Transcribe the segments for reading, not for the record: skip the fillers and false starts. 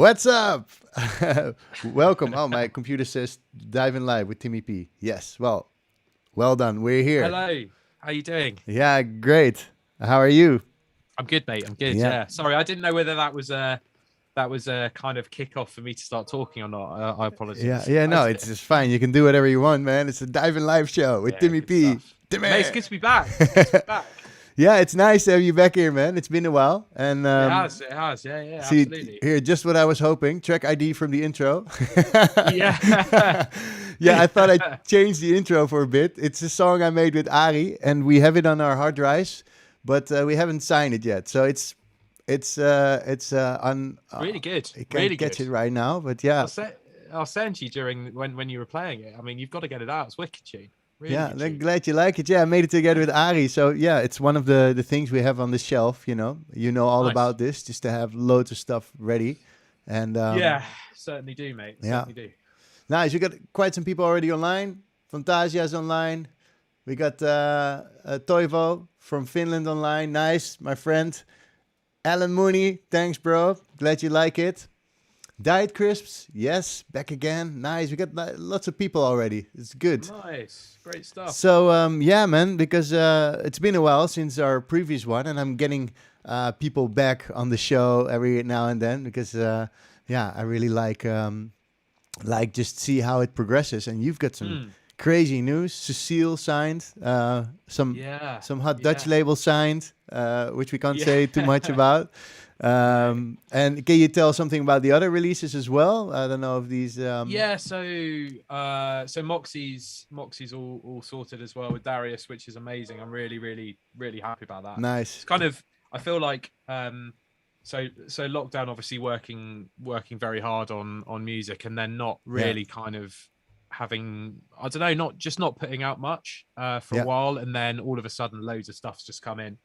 What's up? Welcome. Oh, my computer says dive in live with Timmy P. Yes. Well done. We're here. Hello. How you doing? Yeah, great. How are you? I'm good, mate. I'm good. Yeah. Yeah. Sorry, I didn't know whether that was a kind of kickoff for me to start talking or not. I Yeah. apologize. Yeah. No, How's it's it? just fine. You can do whatever you want, man. It's a dive in live show with Yeah, Timmy good P. stuff. Timmy. Mate, it's good to be back. It's good to be back. Yeah, it's nice to have you back here, man. It's been a while. And It has. It has. Yeah. Yeah. see, Absolutely. here, just what I was hoping. Track ID from the intro. Yeah. Yeah, I thought I'd Yeah. change the intro for a bit. It's a song I made with Ari, and we have it on our hard drives, but we haven't signed it yet. So it's on. Really good. I can't Really catch good. it right now, but yeah, I'll send. I'll send you during when you were playing it. I mean, you've got to get it out. It's wicked tune. Really yeah. good I'm tune. glad you like it. Yeah, I made it together with Ari. So yeah, it's one of the things we have on the shelf. You know all Nice. about this, just to have loads of stuff ready, and Yeah. Certainly do, mate. yeah. Certainly do. Nice. We got quite some people already online. Fantasia's online. We got Toivo from Finland online. Nice, my friend. Alan Mooney, thanks, bro. Glad you like it. Diet Crisps, yes, back again. Nice. We got lots of people already. It's good. Nice. Great stuff. So, yeah, man, because it's been a while since our previous one, and I'm getting people back on the show every now and then because, yeah, I really like just see how it progresses. And you've got some Hmm. crazy news. Cecille signed, some Yeah. some hot Dutch Yeah. label signed, which we can't say too much Yeah. about. No. And can you tell something about the other releases as well? I don't know if these. Yeah, so Moxie's all sorted as well with Darius, which is amazing. I'm really, really, really happy about that. It's Nice. kind of I feel like so lockdown obviously working very hard on music and then not Yeah. really kind of having I don't know, not putting out much for a Yeah. while, and then all of a sudden loads of stuff's just come in.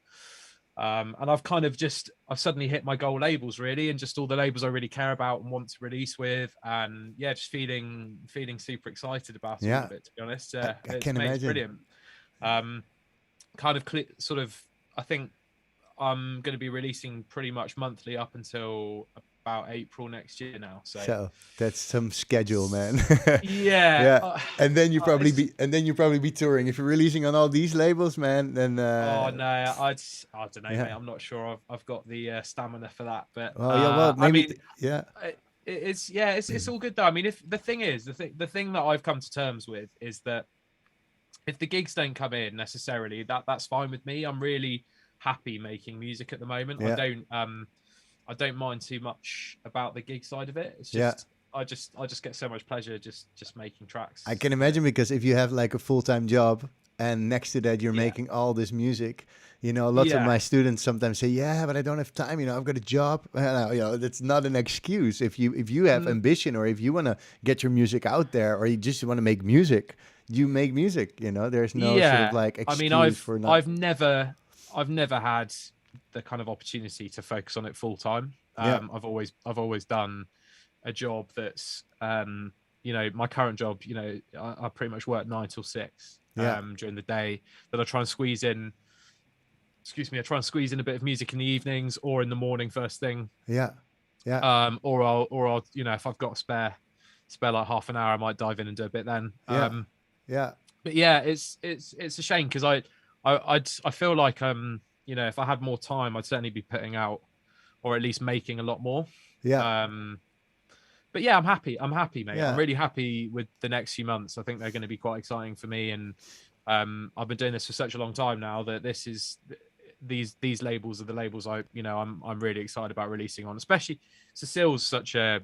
And I've suddenly hit my goal labels really, and just all the labels I really care about and want to release with, and yeah, just feeling super excited about all Yeah. of it. To be honest, I it's can mate, it's imagine. brilliant. Um, kind of sort of, I think I'm going to be releasing pretty much monthly up until about April next year now. So So that's some schedule, man. yeah, Yeah. And then you probably it's, be and then you probably be touring. If you're releasing on all these labels, man, then oh no, I don't know, yeah. mate. I'm not sure I've got the stamina for that, but Well, yeah, well, I maybe mean, yeah. it's yeah, it's all good though. I mean, if the thing that I've come to terms with is that if the gigs don't come in necessarily, that's fine with me. I'm really happy making music at the moment. Yeah. I don't mind too much about the gig side of it. It's Yeah. just I just get so much pleasure just making I tracks. can imagine because if you have like a full-time job and next to that you're Yeah, making all this music, lots of yeah, my students sometimes say, "Yeah, but I don't have time. I've got a job." That's not an excuse. If you have mm, ambition or if you want to get your music out there or you just want to make music, you make music. There's no sort of yeah. like I mean, excuse I've for not. I've never had the kind of opportunity to focus on it full time. Yeah, I've always done a job that's my current job. I pretty much work 9 till 6 yeah, during the day. Then I try and squeeze in. Excuse me. I try and squeeze in a bit of music in the evenings or in the morning first thing. yeah, yeah, Or I'll if I've got spare like half an hour, I might dive in and do a bit then. yeah, yeah, But yeah, it's a shame because I feel like if I had more time, I'd certainly be putting out or at least making a lot more. yeah, Um, but yeah, I'm happy. I'm happy, mate. I'm yeah, really happy with the next few months. I think they're going to be quite exciting for me, and I've been doing this for such a long time now that these labels are the labels I'm really excited about releasing on. Especially Cecille's such a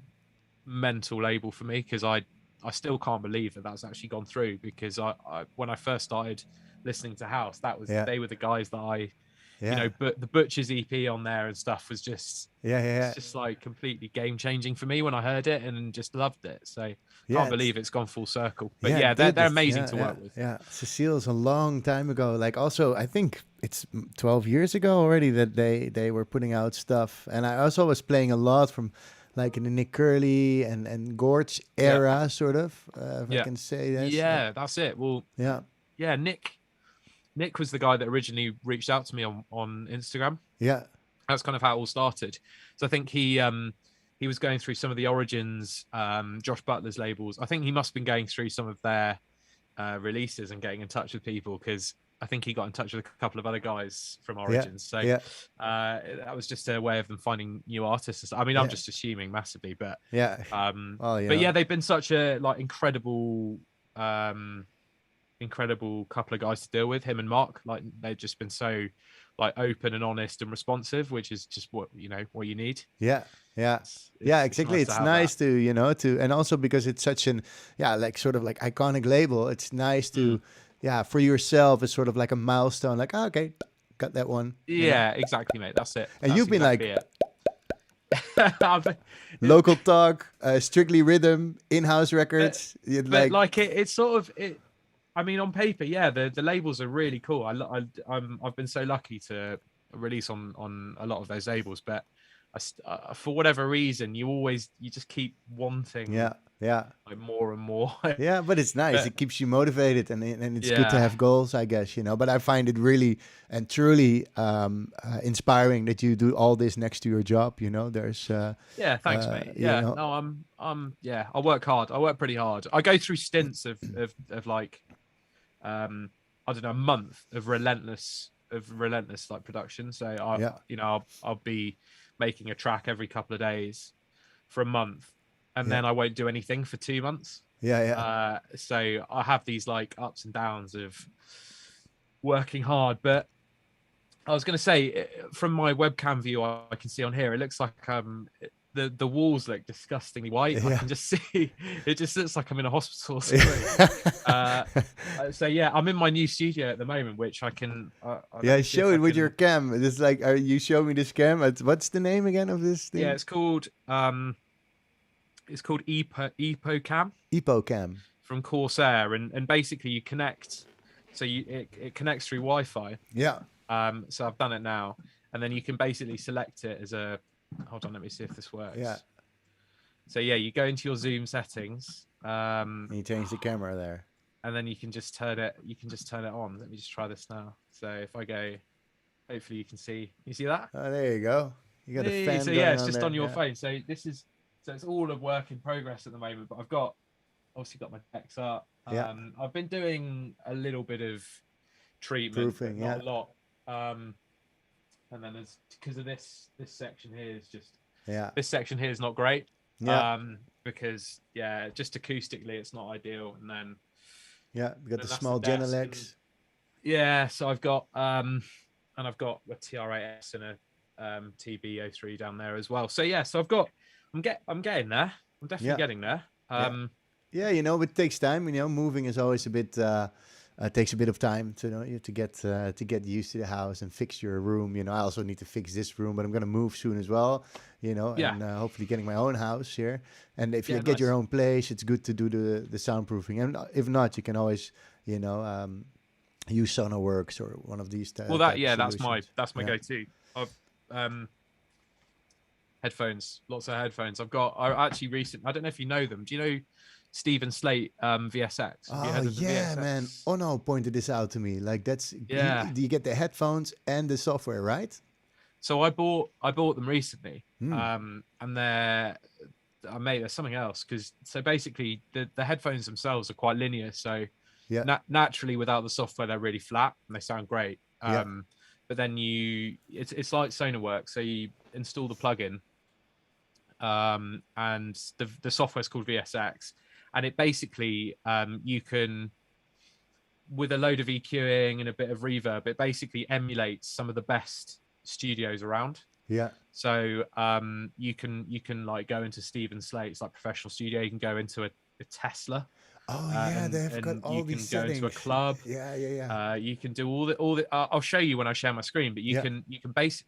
mental label for me because I still can't believe that that's actually gone through because I when I first started listening to house, yeah, they were the guys that yeah, but the Butcher's EP on there and stuff was just yeah, it's yeah, just like completely game changing for me when I heard it and just loved it. So yeah. can't believe it's gone full circle. But Yeah, yeah, dude, they're that's, amazing yeah, to yeah, work with. yeah. Cecile's a long time ago. Like, also, I think it's 12 years ago already that they were putting out stuff, and I also was playing a lot from like in the Nick Curly and Gorge Yeah, era, sort of, if I yeah, can say this. yeah. That's it. Well, Yeah, yeah, Nick was the guy that originally reached out to me on Instagram. yeah, That's kind of how it all started. So I think he was going through some of the Origins, Josh Butler's labels. I think he must have been going through some of their releases and getting in touch with people, because I think he got in touch with a couple of other guys from Origins. So that was just a way of them finding new artists. I mean, I'm just assuming massively, but well, but yeah, they've been such a like incredible couple of guys to deal with. Him and Mark, like they've just been so like open and honest and responsive, which is just what you need. Exactly. It's nice to and also because it's such an like sort of like iconic label, it's nice to for yourself, it's sort of like a milestone, like okay, got that one. Exactly, mate, that's it. And that's you've been exactly like local talk, strictly rhythm, in-house records, it's sort of it. I mean, on paper, the labels are really cool. I've been so lucky to release on a lot of those labels, but for whatever reason, you just keep wanting, like more and more. But it's nice. It keeps you motivated, and it's good to have goals, I guess. But I find it really and truly inspiring that you do all this next to your job. There's thanks, mate. No, I work hard. I work pretty hard. I go through stints of like. I don't know, a month of relentless like production. So I'll be making a track every couple of days for a month, and then I won't do anything for 2 months. So I have these like ups and downs of working hard. But I was going to say, from my webcam view, I can see on here, it looks like the walls look disgustingly white. I can just see it just looks like I'm in a hospital. So I'm in my new studio at the moment, which I can show it with your cam. It's like, you show me this cam. What's the name again of this thing? It's called EpoCam from Corsair, and basically you connect, so it connects through Wi-Fi. So I've done it now, and then you can basically select it as a. Hold on, let me see if this works. So you go into your Zoom settings. You change the camera there, and then you can just turn it. You can just turn it on. Let me just try this now. So if I go, hopefully you can see. You see that? Oh, there you go. You got a fan. So it's just on your phone. So it's all a work in progress at the moment. But I've obviously got my decks up. I've been doing a little bit of treatment, proofing, not a lot. And then because of this section here is just this section here is not great. Because just acoustically it's not ideal. And then we got the small Genelecs. So I've got and I've got a TR8S and a TB03 down there as well. So so I'm getting there. I'm definitely getting there. It takes time. Moving is always a bit. Takes a bit of time to get used to the house and fix your room. I also need to fix this room, but I'm gonna move soon as well. And hopefully getting my own house here. And if you get your own place, it's good to do the soundproofing. And if not, you can always use Sonarworks or one of these. That's my go-to. I've headphones, lots of headphones. I don't know if you know them. Do you know Stephen Slate VSX? VSX? Man. Ono pointed this out to me. Like do you get the headphones and the software, right? So I bought them recently. And there's something else, because so basically the headphones themselves are quite linear. So naturally without the software they're really flat and they sound great. But then it's like Sonarworks. So you install the plugin, and the software is called VSX. And it basically, you can, with a load of EQing and a bit of reverb, it basically emulates some of the best studios around. So you can like go into Stephen Slate's like professional studio. You can go into a Tesla. They've got all these settings. You can go into a club. You can do all the. I'll show you when I share my screen. But you can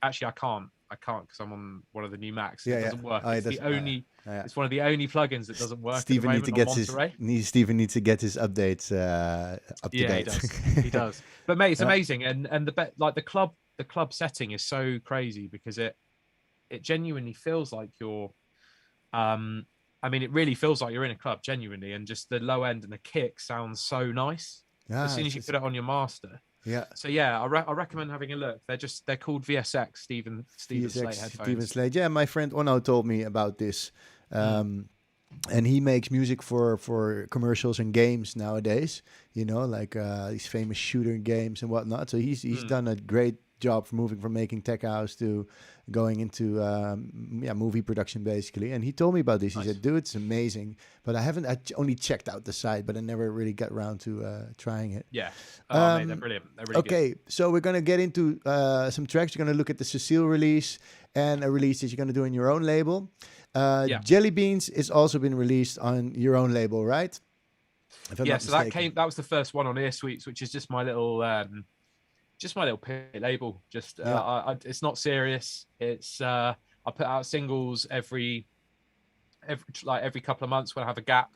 actually I can't because I'm on one of the new Macs. It doesn't work. It's one of the only plugins that doesn't work. Stephen needs to get his updates up to date. He does. But mate, it's amazing, and the club setting is so crazy because it genuinely feels like you're. It really feels like you're in a club, genuinely, and just the low end and the kick sounds so nice. As soon as you put it on your master, Yeah. So yeah, I recommend having a look. They're called VSX Stephen Slate VSX, headphones. Steven Slade. Yeah, my friend Ono told me about this. Mm. And he makes music for commercials and games nowadays, you know, like these famous shooter games and whatnot. So he's done a great job for moving from making tech house to going into movie production basically. And he told me about this. He said, dude, it's amazing. But I only checked out the site, but I never really got around to trying it. Yeah. Oh, mate, they're brilliant. They're really okay, so we're gonna get into some tracks. You're gonna look at the Cecille release and a release that you're gonna do in your own label. Jelly Beans is also been released on your own label, right? Yeah, so that was the first one on Ear Sweeps, which is just my little pit label. It's not serious. It's I put out singles every couple of months when I have a gap.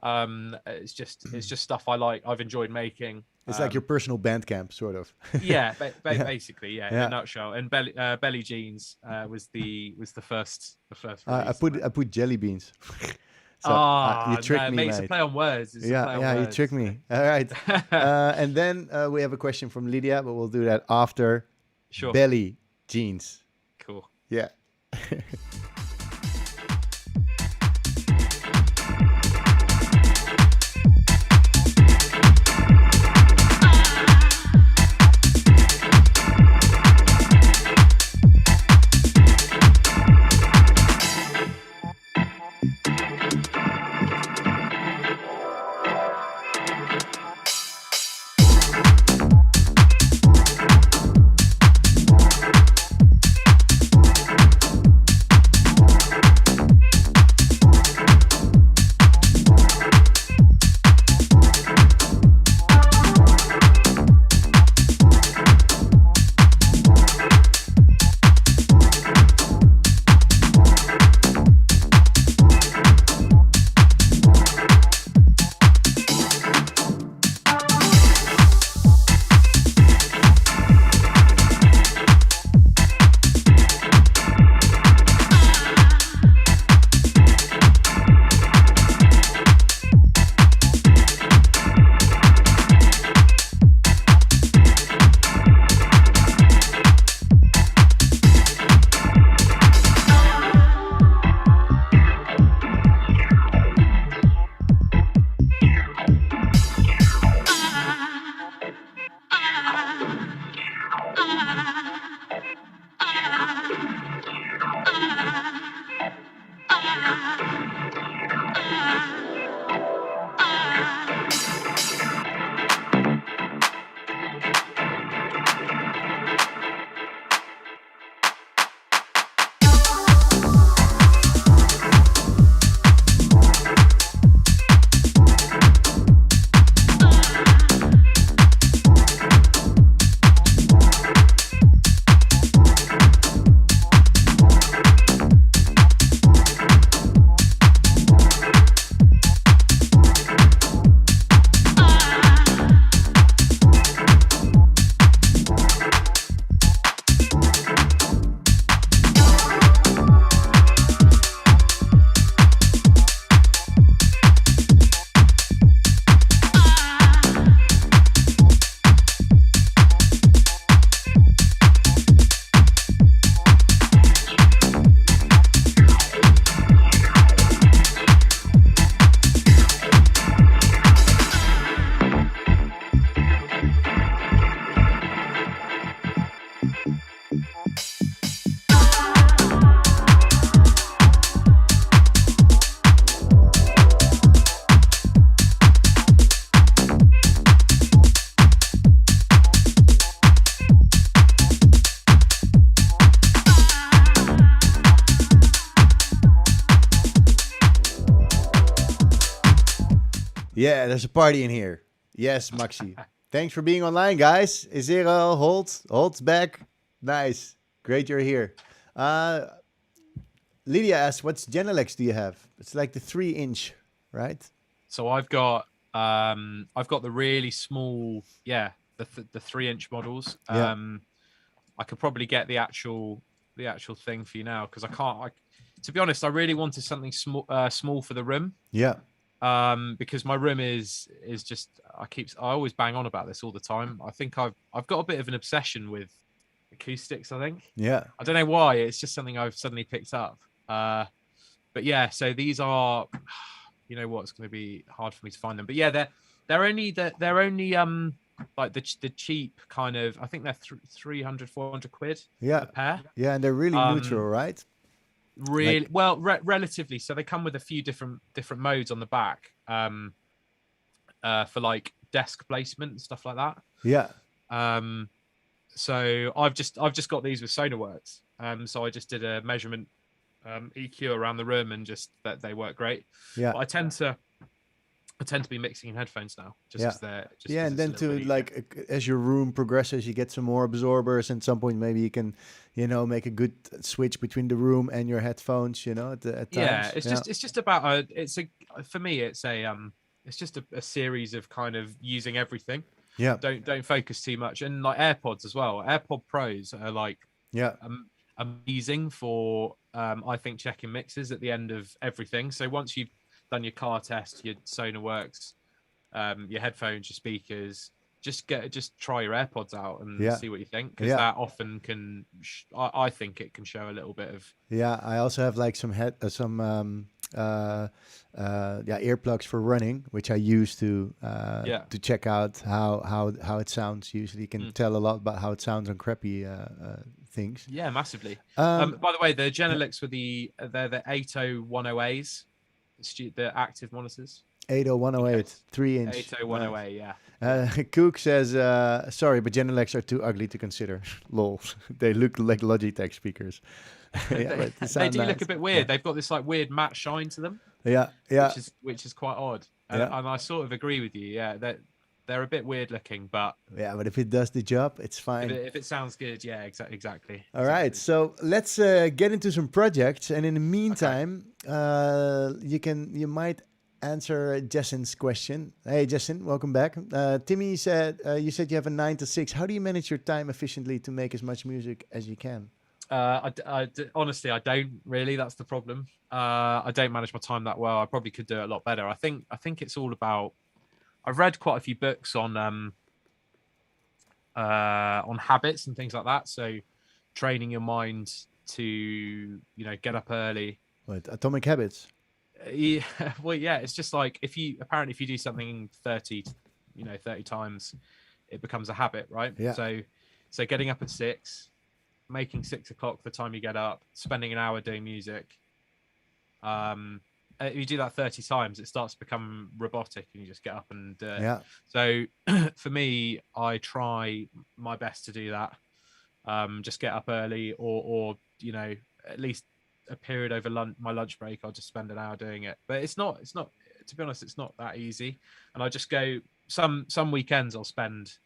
It's just stuff I've enjoyed making. It's like your personal Bandcamp, sort of. Yeah, basically, in a nutshell. And Belly Jeans was the first release. I put Jelly Beans. So, you tricked me, mate. It's a play on words. You tricked me. All right. And then we have a question from Lydia, but we'll do that after. Sure. Belly Jeans. Cool. Yeah. Yeah, there's a party in here. Yes, Maxi. Thanks for being online, guys. Izero, Holt back. Nice. Great you're here. Lydia asks, what Genelecs do you have? It's like the 3-inch, right? So I've got the really small, the 3-inch models. Yeah. I could probably get the actual thing for you now because I can't. To be honest, I really wanted something small for the room. Yeah. because my room is just I always bang on about this all the time. I think I've got a bit of an obsession with acoustics. I think Yeah. I don't know why. It's just something I've suddenly picked up. But yeah, so these are, you know what, it's going to be hard for me to find them. But yeah, they're only like the cheap kind of, I think they're 300 400 quid Yeah. a pair. Yeah, and they're really neutral, right? Really Like, well, relatively. So they come with a few different modes on the back, for like desk placement and stuff like that. yeah. So I've just got these with Sonarworks. So I just did a measurement EQ around the room, and just that they work great. Yeah. But I tend to be mixing in headphones now, just Yeah. because they're just Yeah, 'cause and it's a then little to bit easier. like as your room progresses, you get some more absorbers. And at some point, maybe you can, make a good switch between the room and your headphones. At Yeah, times. it's Yeah. just about for me it's just a series of kind of using everything. Yeah. Don't focus too much. And like AirPods as well, AirPod Pros are like Yeah. amazing for I think checking mixes at the end of everything. So once you've done your car test, your Sonarworks, your headphones, your speakers, just try your AirPods out and Yeah. see what you think, because Yeah. that often can I think it can show a little bit of Yeah, I also have like some earplugs for running, which I use to check out how it sounds. Usually, you can tell a lot about how it sounds on crappy things. yeah, massively. Um, By the way, the yeah, Genelix with they're the 80108s, the active monitors. In 80108, case 3-inch. Nice. 80108, yeah. Cook says, sorry, but Genelecs are too ugly to consider. Lol. They look like Logitech speakers. Yeah, but They do nice. look a bit weird. They've got this like weird matte shine to them, Yeah, yeah, which is quite odd. yeah. And I sort of agree with you. Yeah, they're a bit weird looking, but Yeah, but if it does the job, it's fine. if it sounds good, yeah, exactly. All right, so let's get into some projects, and in the meantime, you might answer Jessen's question. Hey, Jessen, welcome back. Timmy said you said you have a 9 to 6. How do you manage your time efficiently to make as much music as you can? Honestly, I don't really. That's the problem. I don't manage my time that well. I probably could do it a lot better. I think it's all about. I've read quite a few books on habits and things like that. So training your mind to get up early. What, Atomic Habits? Yeah, well, yeah. It's just like if you do something 30 times, it becomes a habit, right? Yeah. So getting up at 6. Making 6 o'clock the time you get up, spending an hour doing music. If you do that 30 times, it starts to become robotic, and you just get up and do it. Yeah. So for me, I try my best to do that. Just get up early, or at least a period over my lunch break, I'll just spend an hour doing it. But it's not. To be honest, it's not that easy. And I just go some weekends I'll spend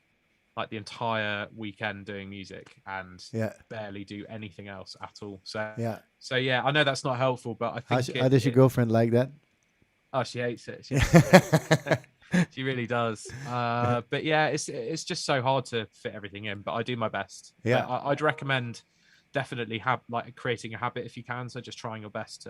like the entire weekend doing music and barely do anything else at all. So yeah, I know that's not helpful, but I think how does your girlfriend like that? Oh, she hates it. She really does. But yeah, it's just so hard to fit everything in, but I do my best. Yeah. I'd recommend definitely creating a habit if you can. So just trying your best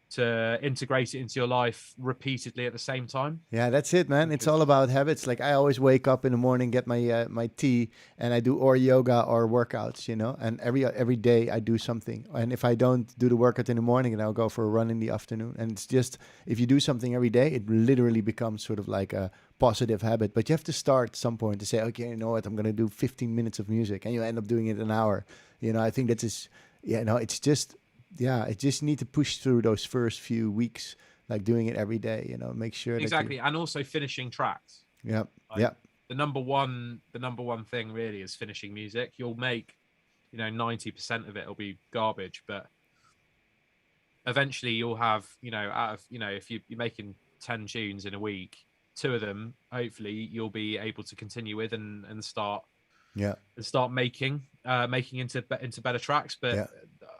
to integrate it into your life repeatedly at the same time. Yeah, that's it, man. It's all about habits. Like I always wake up in the morning, get my my tea, and I do or yoga or workouts, and every day I do something. And if I don't do the workout in the morning, then I'll go for a run in the afternoon. And it's just, if you do something every day, it literally becomes sort of like a positive habit. But you have to start at some point to say, okay, you know what, I'm going to do 15 minutes of music, and you end up doing it an hour. I think that is, it's just, it just need to push through those first few weeks, like doing it every day, make sure exactly. And also finishing tracks. Yeah. The number one thing really is finishing music. You'll make 90% of it will be garbage, but eventually you'll have out of if you're making 10 tunes in a week, 2 of them hopefully you'll be able to continue with and start making into better tracks. But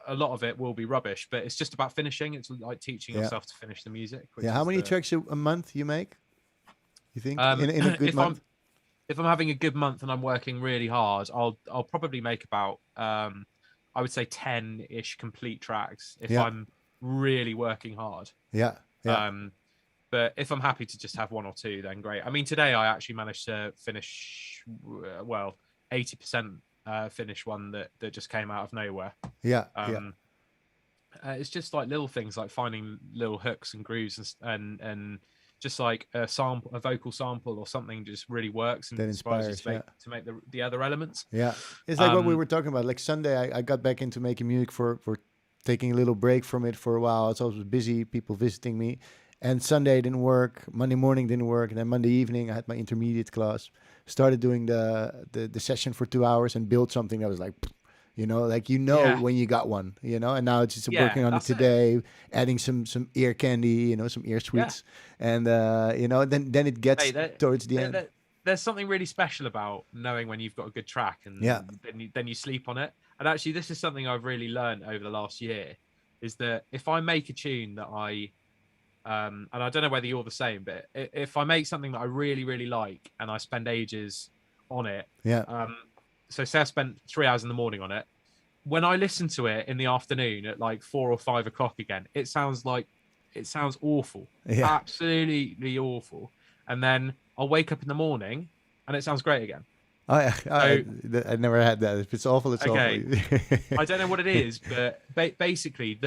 a lot of it will be rubbish, but it's just about finishing. It's like teaching yourself to finish the music. How many tracks a month you make, you think, in a good month? If I'm having a good month and I'm working really hard, I'll probably make about I would say 10-ish complete tracks if I'm really working hard. But if I'm happy to just have one or two, then great. I mean, today I actually managed to finish 80% finish one that just came out of nowhere. Yeah. It's just like little things like finding little hooks and grooves and just like a vocal sample or something just really works and That inspires you inspires, to make the other elements. Yeah. It's like what we were talking about. Like Sunday, I got back into making music for taking a little break from it for a while. I was always busy, people visiting me. And Sunday didn't work. Monday morning didn't work. And then Monday evening, I had my intermediate class. Started doing the session for 2 hours and built something that was like, when you got one, And now it's just working on it today, adding some ear candy, some ear sweets, and then it gets towards the end. There's something really special about knowing when you've got a good track, and then you sleep on it. And actually, this is something I've really learned over the last year, is that if I make a tune that and I don't know whether you're the same, but if I make something that I really, really like and I spend ages on it, so say I spent 3 hours in the morning on it, when I listen to it in the afternoon at like 4 or 5 o'clock again, it sounds awful, absolutely awful. And then I'll wake up in the morning and it sounds great again. I never had that. If it's awful, it's awful. I don't know what it is, but basically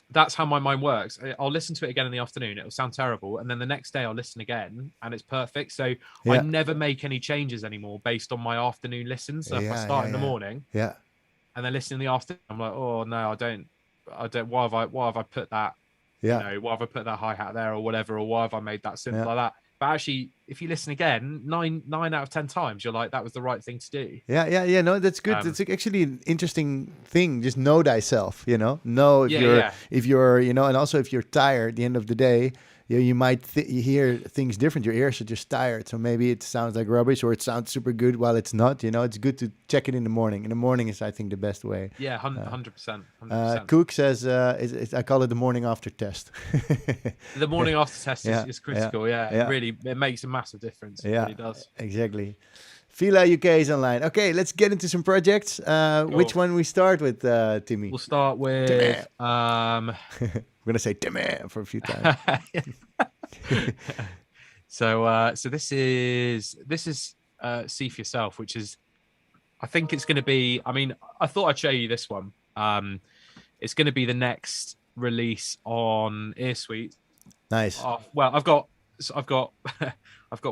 that's how my mind works. I'll listen to it again in the afternoon. It'll sound terrible. And then the next day I'll listen again and it's perfect. So I never make any changes anymore based on my afternoon listens. So if I start in the morning and then listen in the afternoon, I'm like, oh no, I don't, why have I put that, why have I put that hi-hat there or whatever, or why have I made that synth like that? But actually, if you listen again, 9 out of 10 times, you're like, that was the right thing to do. Yeah. No, that's good. It's actually an interesting thing. Just know thyself, Know if you're, and also if you're tired at the end of the day, you might hear things different. Your ears are just tired. So maybe it sounds like rubbish or it sounds super good while it's not, It's good to check it in the morning. In the morning is, I think, the best way. Yeah, 100%. Cook says, I call it the morning after test. The morning after test is critical. It really, it makes a massive difference. It really does. Exactly. Fila UK is online. Okay, let's get into some projects. Cool. Which one we start with, Timmy? We'll start with... We're going to say Timmy for a few times. So this is See For Yourself, which is, I think it's going to be, I mean, I thought I'd show you this one. It's going to be the next release on Earsuite. Nice. Well, I've got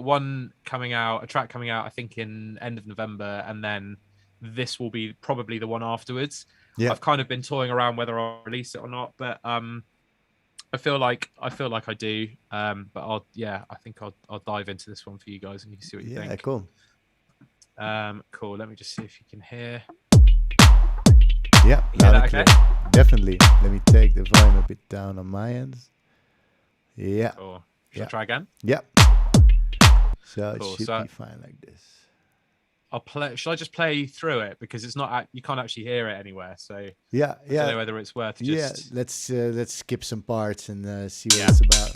one coming out, a track coming out, I think in end of November, and then this will be probably the one afterwards. Yeah. I've kind of been toying around whether I'll release it or not, but I feel like I do. But I think I'll dive into this one for you guys and you can see what you think. Yeah, cool. Cool. Let me just see if you can hear. Yeah, okay? Definitely. Let me take the volume a bit down on my end. Yeah. Cool. Should I try again? Yep. So it should be fine like this. I'll play. Should I just play through it because it's not? You can't actually hear it anywhere. So I don't know whether it's worth just. Yeah, let's skip some parts and see what it's about.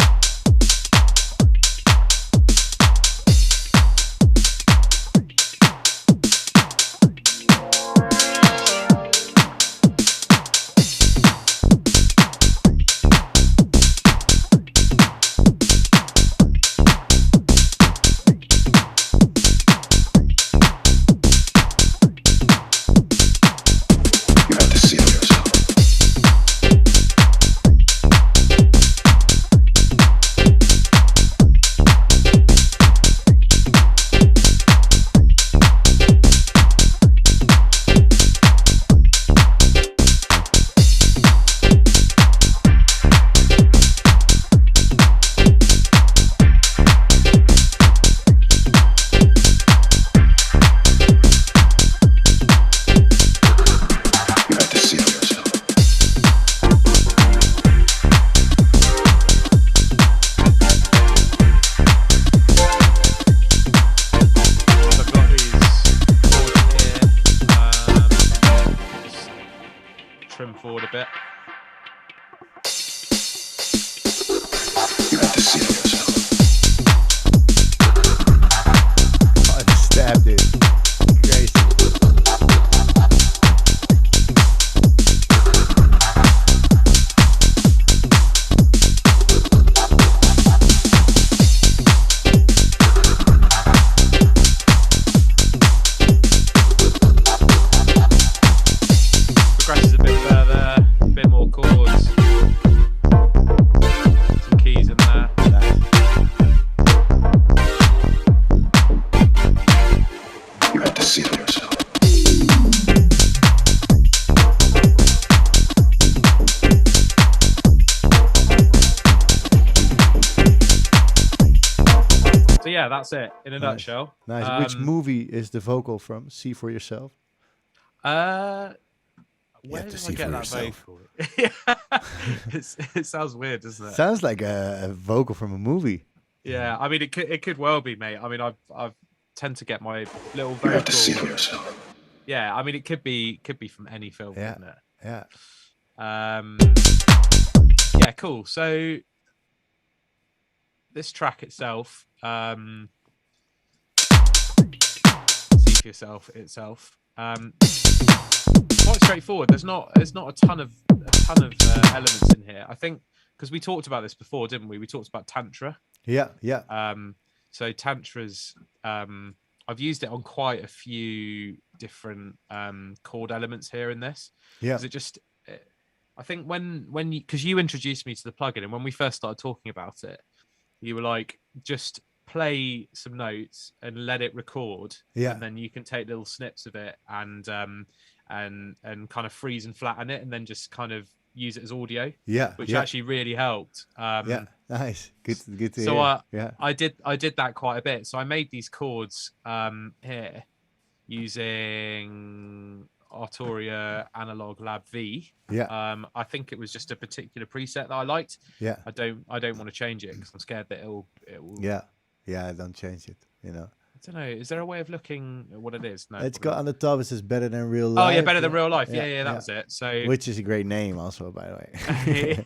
So yeah, that's it in a nutshell. Nice. Which movie is the vocal from? See for yourself. Where have to did see I get for that yourself. vocal? Yeah, it sounds weird, doesn't it? Sounds like a vocal from a movie. Yeah, I mean, it could well be, mate. I mean, I've tend to get my little vocal. You have to see for yourself. Yeah, I mean, it could be from any film, couldn't it? Yeah. Yeah, cool. So this track itself, see for yourself itself. Quite straightforward. There's not a ton of elements in here. I think because we talked about this before, didn't we? We talked about tantra. Yeah. So tantras, I've used it on quite a few different chord elements here in this. Yeah. Because it just, I think when you, because you introduced me to the plugin, and when we first started talking about it, you were like, just play some notes and let it record. Yeah. And then you can take little snips of it and kind of freeze and flatten it, and then just kind of use it as audio. Yeah. Which actually really helped. Yeah. Nice. Good to so hear. Yeah. I did that quite a bit. So I made these chords here using Arturia Analog Lab V. Yeah. I think it was just a particular preset that I liked. Yeah. I don't want to change it because I'm scared that it will. Yeah. Don't change it. You know. I don't know. Is there a way of looking at what it is? No. It's got on the top. It says better than real life. Oh yeah, better than real life. Yeah, that was it. So which is a great name, also, by the way.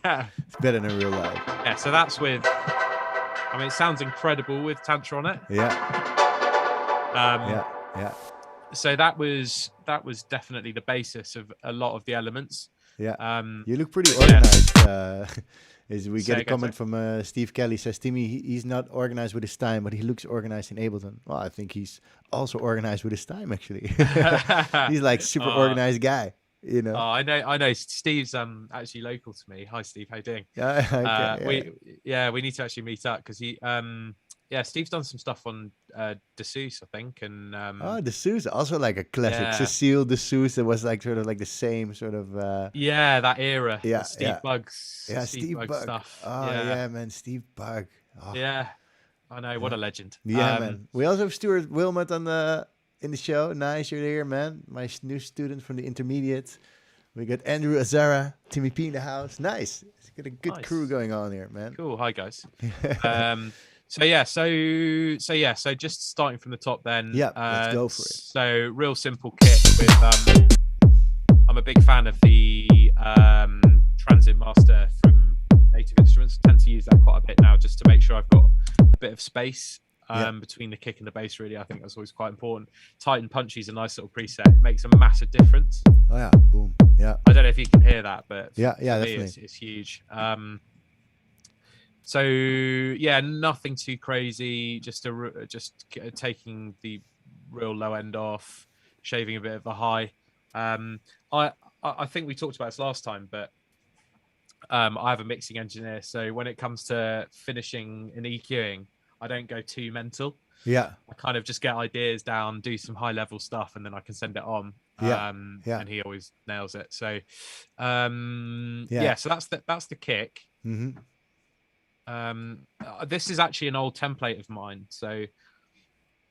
Yeah, it's better than real life. Yeah. So that's with. I mean, it sounds incredible with Tantra on it. Yeah. Yeah. So that was definitely the basis of a lot of the elements. Yeah. You look pretty organized. Yeah. We get a comment sorry. from Steve Kelly, says Timmy, he's not organized with his time, but he looks organized in Ableton. Well, I think he's also organized with his time, actually. He's like super organized guy, you know. Oh, I know. Steve's actually local to me. Hi, Steve. How you doing? Yeah. Okay, we need to actually meet up because he Steve's done some stuff on Dessous, I think, and Dessous, also like a classic. Cecille Dessous, that was like sort of like the same sort of that era. Yeah, Steve Bugg's Steve Bug stuff. Oh yeah, man, Steve Bug. Oh. Yeah, I know. What a legend. Yeah, man. We also have Stuart Wilmot in the show. Nice, you're here, man. My new student from the intermediate. We got Andrew Azara, Timmy P in the house. Nice. It's got a good crew going on here, man. Cool. Hi guys. So just starting from the top then. Yeah, let's go for it. So real simple kit with I'm a big fan of the Transit Master from Native Instruments. I tend to use that quite a bit now just to make sure I've got a bit of space between the kick and the bass, really. I think that's always quite important. Tight and punchy is a nice little preset. It makes a massive difference. Oh yeah, boom. Yeah. I don't know if you can hear that, but yeah, definitely. It's huge. So yeah, nothing too crazy. Just taking the real low end off, shaving a bit of the high. I think we talked about this last time, but I have a mixing engineer, so when it comes to finishing and EQing, I don't go too mental. Yeah, I kind of just get ideas down, do some high level stuff, and then I can send it on. And he always nails it. So so that's the kick. Mm-hmm. This is actually an old template of mine. So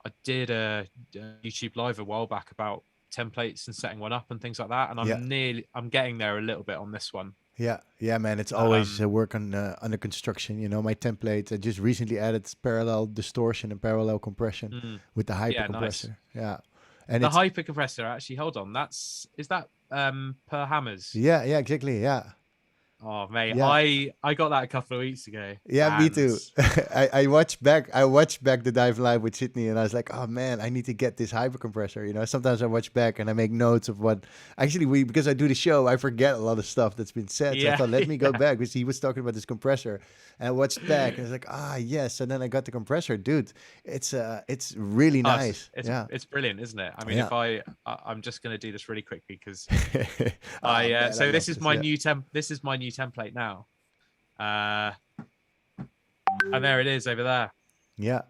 I did a YouTube live a while back about templates and setting one up and things like that, and I'm getting there a little bit on this one. Yeah, man. It's always work on under construction. You know, my template. I just recently added parallel distortion and parallel compression with the hyper compressor. Nice. Yeah, and the hyper compressor. Actually, hold on. Is that per Hammers? Yeah, exactly. Yeah. Oh mate, yeah. I got that a couple of weeks ago. Yeah, me too. I watched back the Dive Live with Sydney, and I was like, oh man, I need to get this hyper compressor. You know, sometimes I watch back and I make notes of what actually because I do the show, I forget a lot of stuff that's been said. So I thought, let me go back because he was talking about this compressor, and I watched back and I was like, yes. And then I got the compressor, dude. It's really nice. It's brilliant, isn't it? I mean, if I'm just gonna do this really quickly because this is my new template now, and there it is over there. Yeah,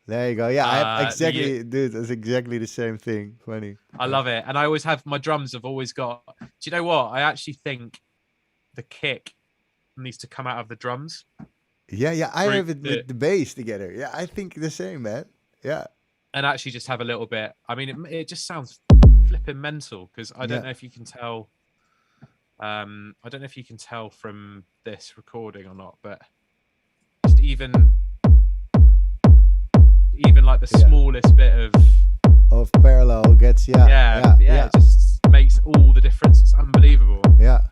there you go. Yeah, I have exactly, dude. It's exactly the same thing. Funny. I love it, and I always have my drums. Have always got. Do you know what? I actually think the kick needs to come out of the drums. Yeah. I group have it the with the bass together. Yeah, I think the same, man. Yeah. and actually just have a little bit. I mean, it just sounds flipping mental because I don't Yeah. know if you can tell. I don't know if you can tell from this recording or not, but just even like the Yeah. smallest bit Of parallel gets it just makes all the difference. It's unbelievable. Yeah.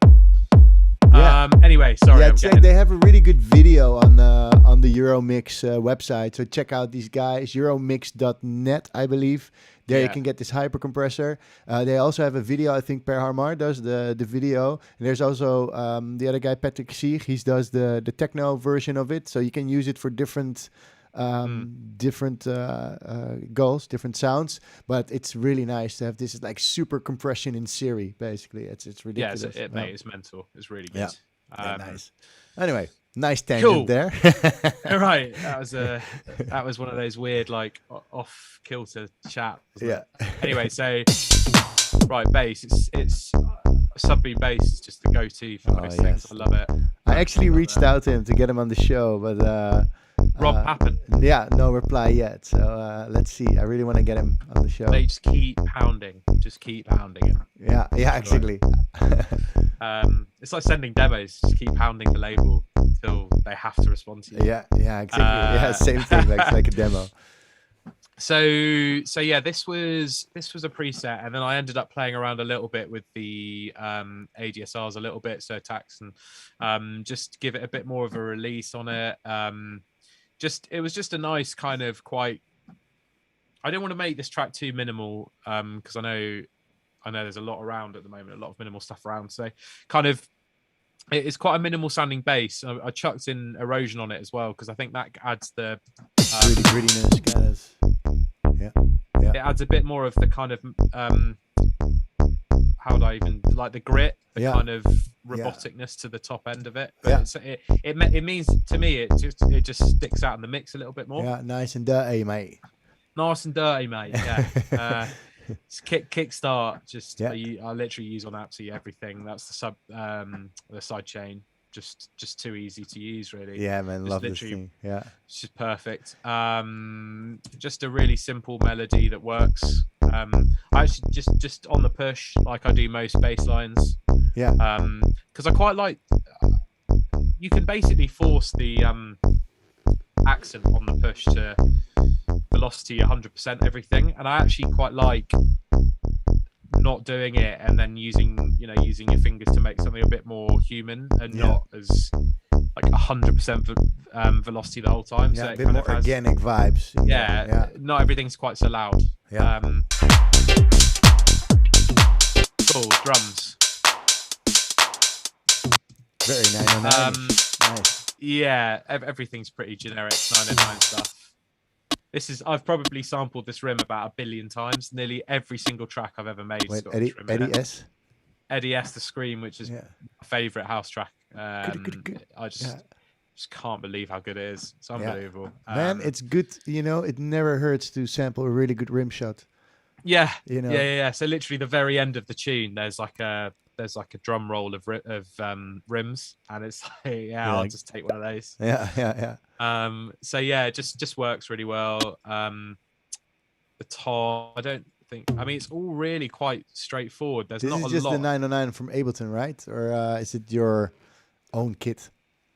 Yeah. Anyway, sorry, Yeah, I'm check. getting They have a really good video on the Euromix website. So check out these guys, euromix.net, I believe. There you can get this hyper compressor. They also have a video. I think Per Harmar does the video. And there's also the other guy, Patrick Sieg. He does the techno version of it. So you can use it for different goals, different sounds. But it's really nice to have this like super compression in Siri. Basically, it's ridiculous. Yeah, mate, it's mental. It's really good. Yeah. Yeah, nice. Anyway, nice tangent Cool. there. All right, that was one of those weird like off kilter chat. Yeah. Anyway, so right, bass. It's subbeat bass is just the go-to for most things. I love it. I actually reached out to him to get him on the show, but Rob Pappen. Yeah, no reply yet. So let's see. I really want to get him on the show. They just keep pounding. Just keep pounding him. Yeah, exactly. It's like sending demos. Just keep pounding the label until they have to respond to you. Yeah, exactly. Yeah, same thing. Like a demo. So yeah, this was a preset, and then I ended up playing around a little bit with the ADSRs a little bit, so tax, and just give it a bit more of a release on it. It was just a nice kind of quite. I didn't want to make this track too minimal because I know there's a lot around at the moment, a lot of minimal stuff around. So kind of it's quite a minimal sounding bass. I chucked in erosion on it as well because I think that adds the grittiness, kind of. Yeah. It adds a bit more of the kind of how would I even like the grit, the kind of roboticness to the top end of it. But it means to me it just sticks out in the mix a little bit more. Yeah, nice and dirty, mate. Nice and dirty, mate. Yeah. It's kickstart. Just I literally use on absolutely everything. That's the side chain. Just too easy to use, really. Yeah, man, love this thing. Yeah, it's just perfect. Just a really simple melody that works. I actually just on the push, like I do most bass lines. Yeah. Because I quite like. You can basically force the accent on the push to velocity 100% everything, and I actually quite like not doing it and then using your fingers to make something a bit more human and not as like 100% velocity the whole time. Yeah, so a bit more organic vibes. Yeah, not everything's quite so loud. Yeah. Cool drums. Very 909. Nice. Yeah, everything's pretty generic 909 stuff. I've probably sampled this rim about 1 billion times. Nearly every single track I've ever made. Wait, Eddie S? Eddie S, The Scream, which is my favourite house track. I just can't believe how good it is. It's unbelievable. Man, it's good. It never hurts to sample a really good rim shot. Yeah. Yeah. So literally the very end of the tune, there's like a drum roll of rims, and it's like, I'll just take one of those. Yeah. So yeah, it just works really well. The tom, it's all really quite straightforward. There's not a lot. This is just the 909 from Ableton, right? Or is it your own kit?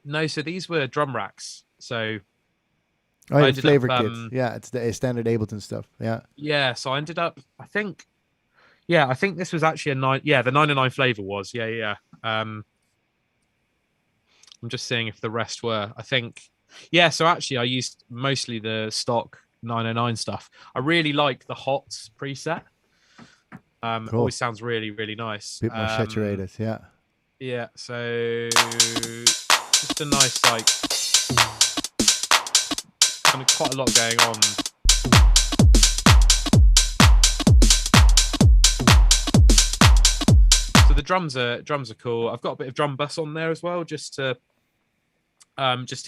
No, so these were drum racks. So the flavor kit. Yeah, it's the standard Ableton stuff. Yeah. Yeah, so I ended up, I think this was actually the 909 flavor was. Yeah. I'm just seeing if the rest were. I think, so actually I used mostly the stock 909 stuff. I really like the hot preset. Cool. Always sounds really, really nice. Bit more saturated, yeah. Yeah, so just a nice, like, kind of quite a lot going on. So the drums are cool. I've got a bit of drum bus on there as well, just to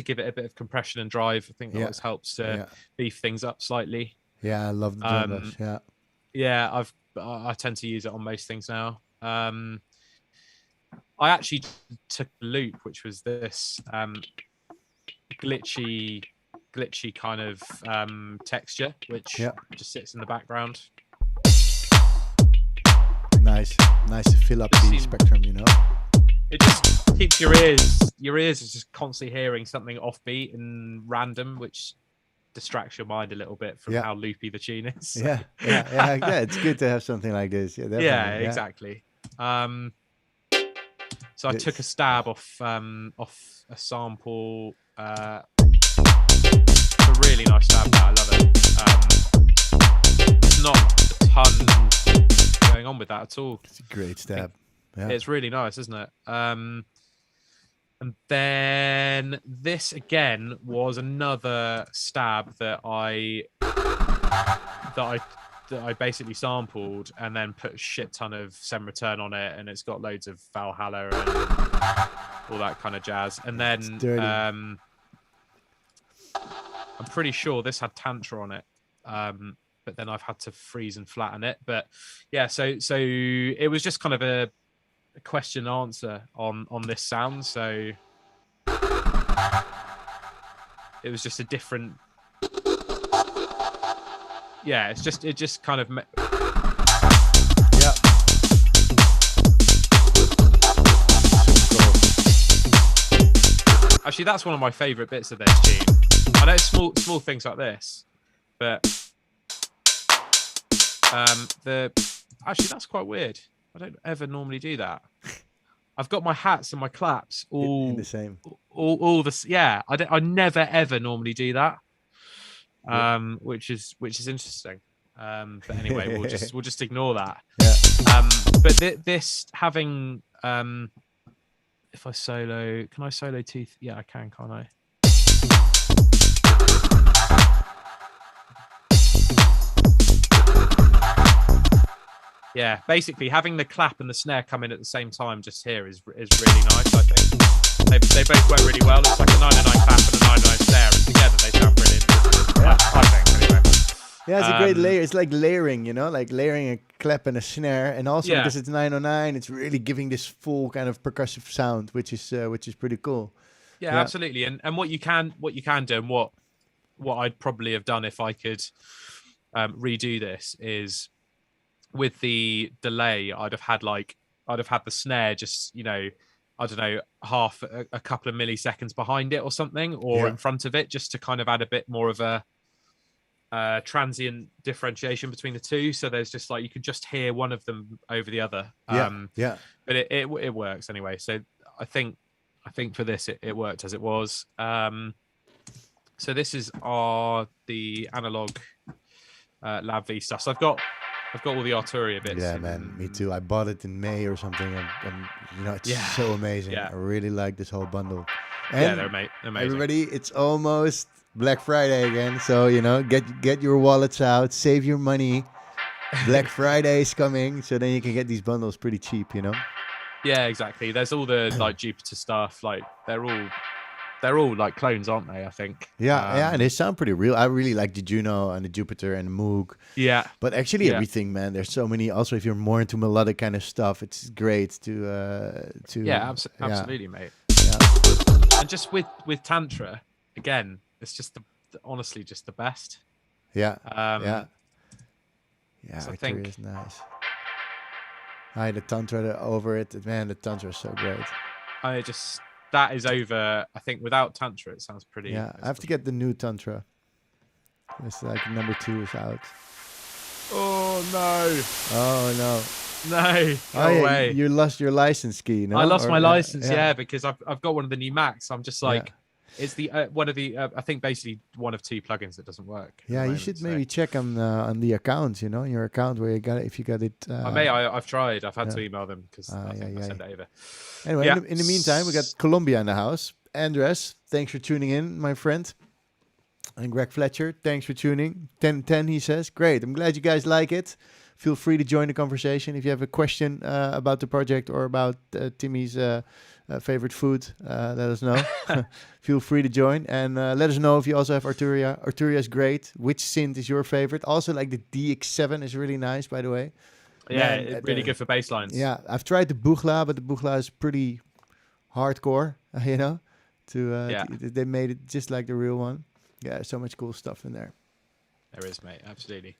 give it a bit of compression and drive. I think that always helps to beef things up slightly. Yeah, I love the drum bus. Yeah. Yeah, I tend to use it on most things now. I actually took a loop, which was this glitchy kind of texture, which just sits in the background. Nice to fill up the spectrum, you know. It just keeps your ears is just constantly hearing something offbeat and random, which distracts your mind a little bit from how loopy the tune is. Yeah. It's good to have something like this. Yeah, definitely. Yeah, exactly. So I took a stab off a sample. It's a really nice stab. That I love it. There's not a ton going on with that at all. It's a great stab. Yeah. It's really nice, isn't it? And then this again was another stab that I basically sampled and then put a shit ton of Sem Return on it, and it's got loads of Valhalla and all that kind of jazz. And then I'm pretty sure this had Tantra on it, but then I've had to freeze and flatten it. But yeah, so it was just kind of a question answer on this sound. So it was just a different. Yeah, it just kind of. Yeah. Actually, that's one of my favourite bits of this tune. I know it's small things like this, but actually that's quite weird. I don't ever normally do that. I've got my hats and my claps all in the same. All this. Yeah, I never ever normally do that. Which is interesting. But anyway, we'll just ignore that. Yeah. But this having if I solo, can I solo teeth? Yeah, I can, can't I? Yeah, basically having the clap and the snare come in at the same time just here is really nice. I think they both work really well. It's like a 909 clap and a 909 snare, and together they sound brilliant. Yeah. I think anyway. Yeah, it's a great layer. It's like layering, you know, like layering a clap and a snare, and also because it's 909, it's really giving this full kind of percussive sound, which is pretty cool. Yeah, absolutely. And what you can do, and what I'd probably have done if I could redo this is with the delay, I'd have had the snare just, you know, I don't know, a couple of milliseconds behind it or something, or in front of it, just to kind of add a bit more of a transient differentiation between the two. So there's just like, you could just hear one of them over the other. But it works anyway. So I think for this it worked as it was. So this is the analog Lab V stuff. So I've got all the Arturia bits. Yeah, man, me too. I bought it in May or something, and you know, it's so amazing. I really like this whole bundle. And they're amazing. Everybody, it's almost Black Friday again, so you know, get your wallets out, save your money. Black Friday is coming, so then you can get these bundles pretty cheap, you know. Yeah, exactly. There's all the like Jupiter stuff. Like they're all like clones, aren't they? I think. Yeah, and they sound pretty real. I really like the Juno and the Jupiter and the Moog. Yeah. But actually, everything, man. There's so many. Also, if you're more into melodic kind of stuff, it's great to. Yeah, absolutely, mate. Yeah. And just with Tantra, again, it's just honestly just the best. Yeah. So I think is nice. The Tantra over it, man. The Tantra is so great. That is over. I think without Tantra, it sounds pretty. Yeah, I have to get the new Tantra. It's like number 2 is out. Oh no! Oh no! No! No way! You lost your license key. No? I lost my license. Yeah, because I've got one of the new Macs. I'm just like, it's the one of the I think basically one of 2 plugins that doesn't work. Yeah, you should maybe check on the account. You know, your account where you got it, if you got it. I've tried. I've had to email them because I think I sent it over. Anyway, in the meantime, we got Colombia in the house. Andres, thanks for tuning in, my friend. And Greg Fletcher, thanks for tuning. 1010, he says. Great. I'm glad you guys like it. Feel free to join the conversation. If you have a question about the project or about Timmy's favorite food, let us know. Feel free to join. And let us know if you also have Arturia. Arturia is great. Which synth is your favorite? Also, like the DX7 is really nice, by the way. Yeah, man, really good for bass lines. Yeah, I've tried the Buchla, but the Buchla is pretty hardcore, you know. Yeah. They made it just like the real one. Yeah, so much cool stuff in there. There is, mate. Absolutely.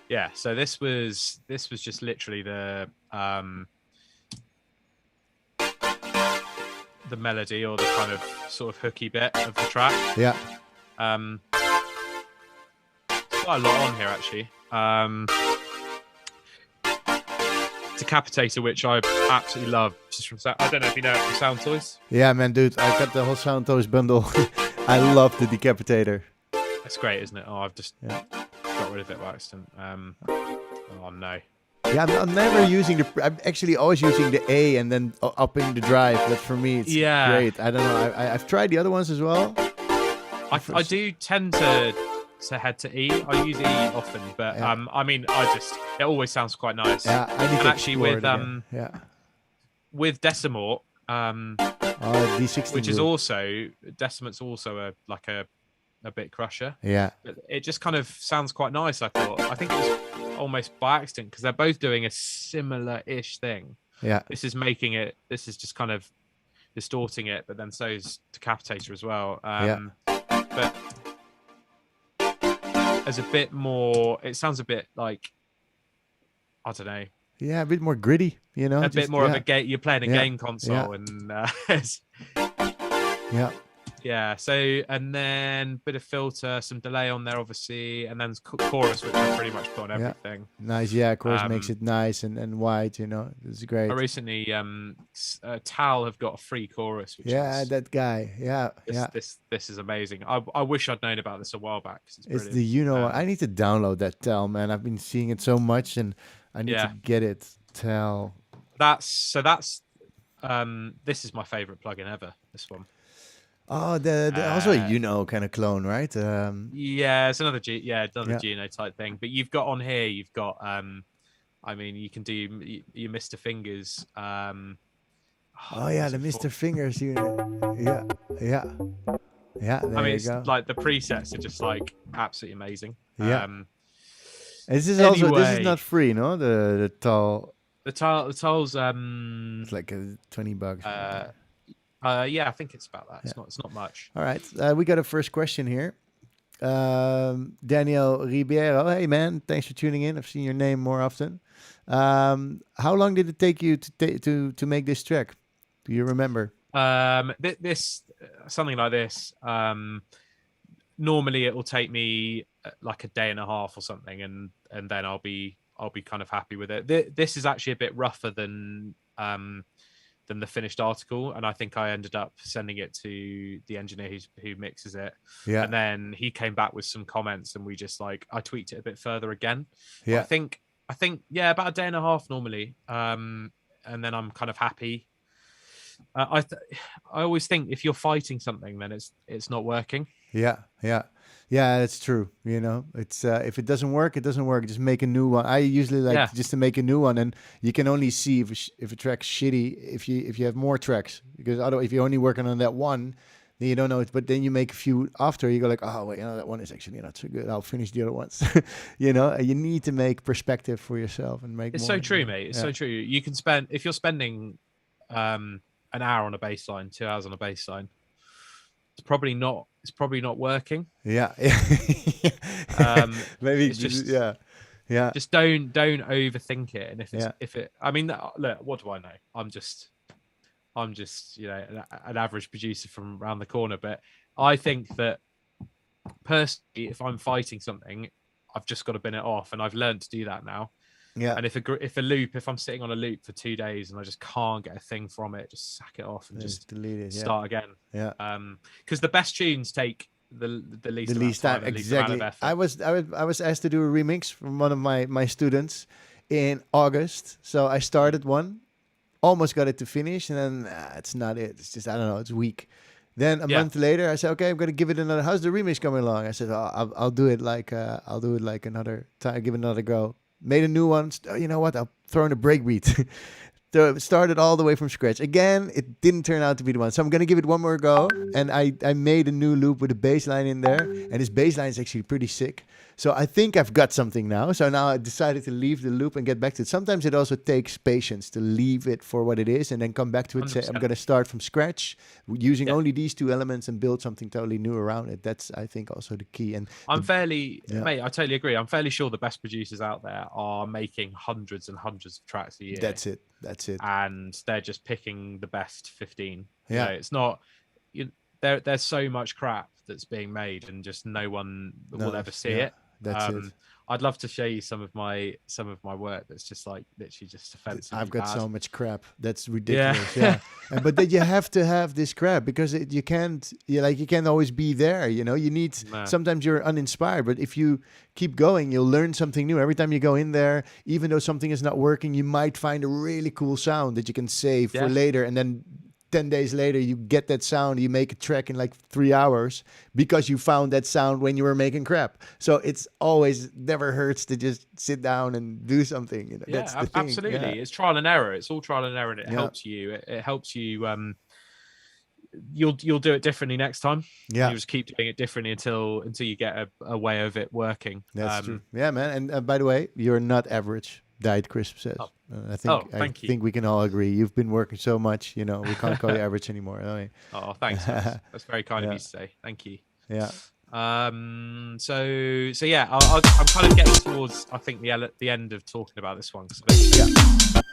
Yeah. So this was just literally the melody or the kind of sort of hooky bit of the track. Yeah. Quite a lot on here actually. Decapitator, which I absolutely love. Just from I don't know if you know it from Sound Toys. Yeah, man, dude, I got the whole Sound Toys bundle. I love the Decapitator. That's great, isn't it? Oh, I've just got rid of it by accident. Oh no. Yeah, I'm never using I'm actually always using the A and then upping the drive. That for me, it's great. I don't know. I've tried the other ones as well. I do tend to head to E. I use E often, but I mean, it always sounds quite nice. Yeah, I need to actually with with Decimort, D60, which is also Decimort's also a bit crusher. Yeah, but it just kind of sounds quite nice. I thought. I think it was almost by accident because they're both doing a similar-ish thing. Yeah, this is just kind of distorting it, but then so is Decapitator as well. But as a bit more, it sounds a bit like, I don't know. Yeah, a bit more gritty, you know. A bit more of a game. You're playing a game console, and yeah. So and then bit of filter, some delay on there, obviously, and then chorus, which I pretty much put on everything. Nice, yeah. Chorus makes it nice and wide, you know. It's great. I recently, Tal have got a free chorus. Which is, that guy. Yeah, This is amazing. I wish I'd known about this a while back. It's the I need to download that Tal, man. I've been seeing it so much, and I need to get it. Tal. That's this is my favorite plugin ever. This one. Oh, also a kind of clone, right? Yeah, it's another Juno type thing. But you've got on here, you've got I mean, you can do your Mr. Fingers. The Mr. Fingers unit. Yeah. There I mean, you go. like the presets are just like absolutely amazing. Yeah. This is also this is not free, no? The Tal. The Tal's it's like $20. Yeah, I think it's about that. It's not much. All right, we got a first question here. Daniel Ribeiro. Hey man, thanks for tuning in. I've seen your name more often. How long did it take you to make this track? Do you remember? This something like this. Normally it will take me like a day and a half or something, and then I'll be kind of happy with it. This is actually a bit rougher than the finished article, and I think I ended up sending it to the engineer who mixes it. Yeah. And then he came back with some comments, and we just I tweaked it a bit further again. Yeah. I think about a day and a half normally. And then I'm kind of happy. I always think if you're fighting something, then it's not working. Yeah, that's true. You know, it's if it doesn't work, it doesn't work. Just make a new one. I usually like just to make a new one, and you can only see if a track's shitty if you have more tracks, because otherwise, if you're only working on that one, then you don't know it. But then you make a few after, you go like, oh wait, that one is actually not so good. I'll finish the other ones. You need to make perspective for yourself and make. It's more, so true, mate. It's so true. You can spend if you're spending an hour on a bass line, 2 hours on a bass line. It's probably not working. Yeah. Maybe it's just yeah. Just don't overthink it. And if it, I mean, look, what do I know? I'm just an average producer from around the corner. But I think that personally, if I'm fighting something, I've just got to bin it off, and I've learned to do that now. Yeah. And if I'm sitting on a loop for 2 days and I just can't get a thing from it, just sack it off and just delete it. Start again. Yeah. Because the best tunes take the least time. Exactly. Least I was asked to do a remix from one of my students in August. So I started one, almost got it to finish, and then it's not it. It's just, I don't know, it's weak. Then a month later, I said, okay, I'm gonna give it another. How's the remix coming along? I said, I'll do it like another time. Give it another go. Made a new one. You know what? I'll throw in a breakbeat. So it started all the way from scratch. Again, it didn't turn out to be the one. So I'm going to give it one more go. And I made a new loop with a bass line in there. And this bass line is actually pretty sick. So I think I've got something now. So now I decided to leave the loop and get back to it. Sometimes it also takes patience to leave it for what it is and then come back to it and say, 100%. I'm going to start from scratch using only these two elements and build something totally new around it. That's, I think, also the key. And mate, I totally agree. I'm fairly sure the best producers out there are making hundreds and hundreds of tracks a year. That's it. And they're just picking the best 15. Yeah. You know, it's not, there's so much crap that's being made and just no one will ever see it. That's it. I'd love to show you some of my work that's just like literally just offensive. I've got so much crap. That's ridiculous. Yeah. But then you have to have this crap because you can't always be there. You know, you need, sometimes you're uninspired, but if you keep going, you'll learn something new. Every time you go in there, even though something is not working, you might find a really cool sound that you can save for later. And then 10 days later, you get that sound, you make a track in like 3 hours because you found that sound when you were making crap. So it's always never hurts to just sit down and do something. You know, that's the thing. Absolutely. Yeah. It's trial and error. It's all trial and error, and it helps you. It helps you. You'll do it differently next time. Yeah, you just keep doing it differently until you get a way of it working. That's true. Yeah, man. And by the way, you're not average. Diet Crisp says. I think we can all agree. You've been working so much, you know, we can't call you average anymore. Oh, thanks. That's very kind of you to say. Thank you. Yeah. So yeah, I'm kind of getting towards, I think, the end of talking about this one. Of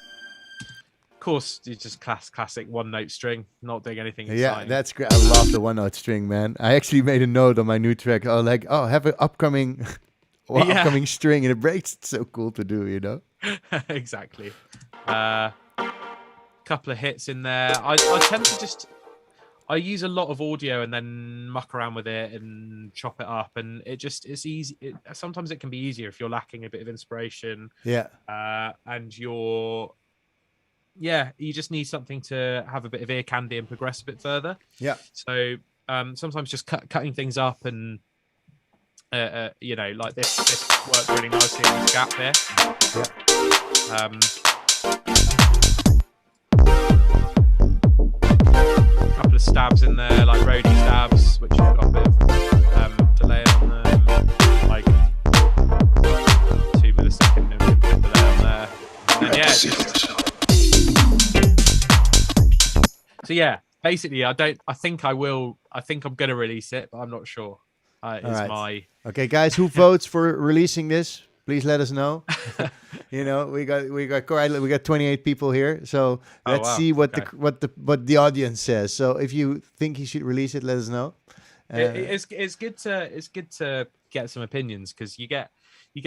course, it's just classic one note string, not doing anything exciting. Yeah, that's great. I love the one note string, man. I actually made a note on my new track. Have an upcoming string and it breaks. It's so cool to do, you know. Exactly. Couple of hits in there. I tend to I use a lot of audio and then muck around with it and chop it up, and it's easy. Sometimes it can be easier if you're lacking a bit of inspiration. Yeah. And you just need something to have a bit of ear candy and progress a bit further. Yeah. So sometimes just cutting things up and like this worked really nicely in this gap here. Yeah. Couple of stabs in there, like roadie stabs, which have got a bit of delay on them, like 2 millisecond and a bit of delay on there. And then so yeah, basically I think I'm gonna release it, but I'm not sure. Okay, guys, who votes for releasing this? Please let us know. You know, we got 28 people here, so let's see what the audience says. So if you think he should release it, let us know. It's good to get some opinions, because you get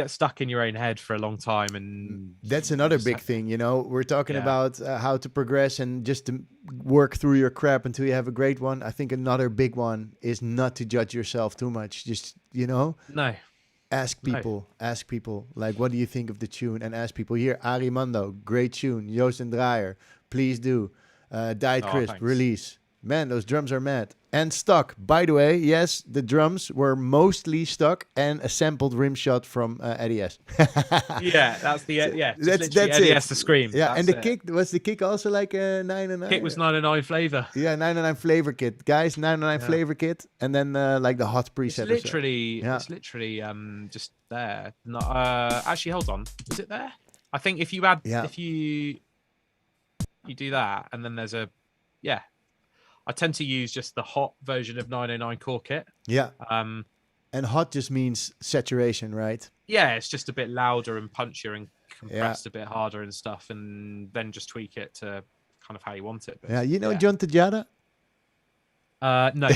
stuck in your own head for a long time, and that's another big thing. You know, we're talking about how to progress and just to work through your crap until you have a great one. I think another big one is not to judge yourself too much. Just, you know, ask people, like, what do you think of the tune? And ask people here, Arimundo, great tune. Joost and Draaier, please do. Diet Crisp, release. Man, those drums are mad. And stuck. By the way, yes, the drums were mostly stuck and a sampled rim shot from Eddie S. That's that's Eddie it. S. The scream. Yeah, and the kick, was the kick also like a 909? Kick was 909 flavor. Yeah, 909 flavor kit. Guys, 909 flavor kit. And then like the hot preset. It's literally just there. Actually, hold on. Is it there? I think if you add, if you do that, and then there's I tend to use just the hot version of 909 core kit. Yeah. And hot just means saturation, right? Yeah, it's just a bit louder and punchier and compressed a bit harder and stuff, and then just tweak it to kind of how you want it. But, you know John Tejada? No.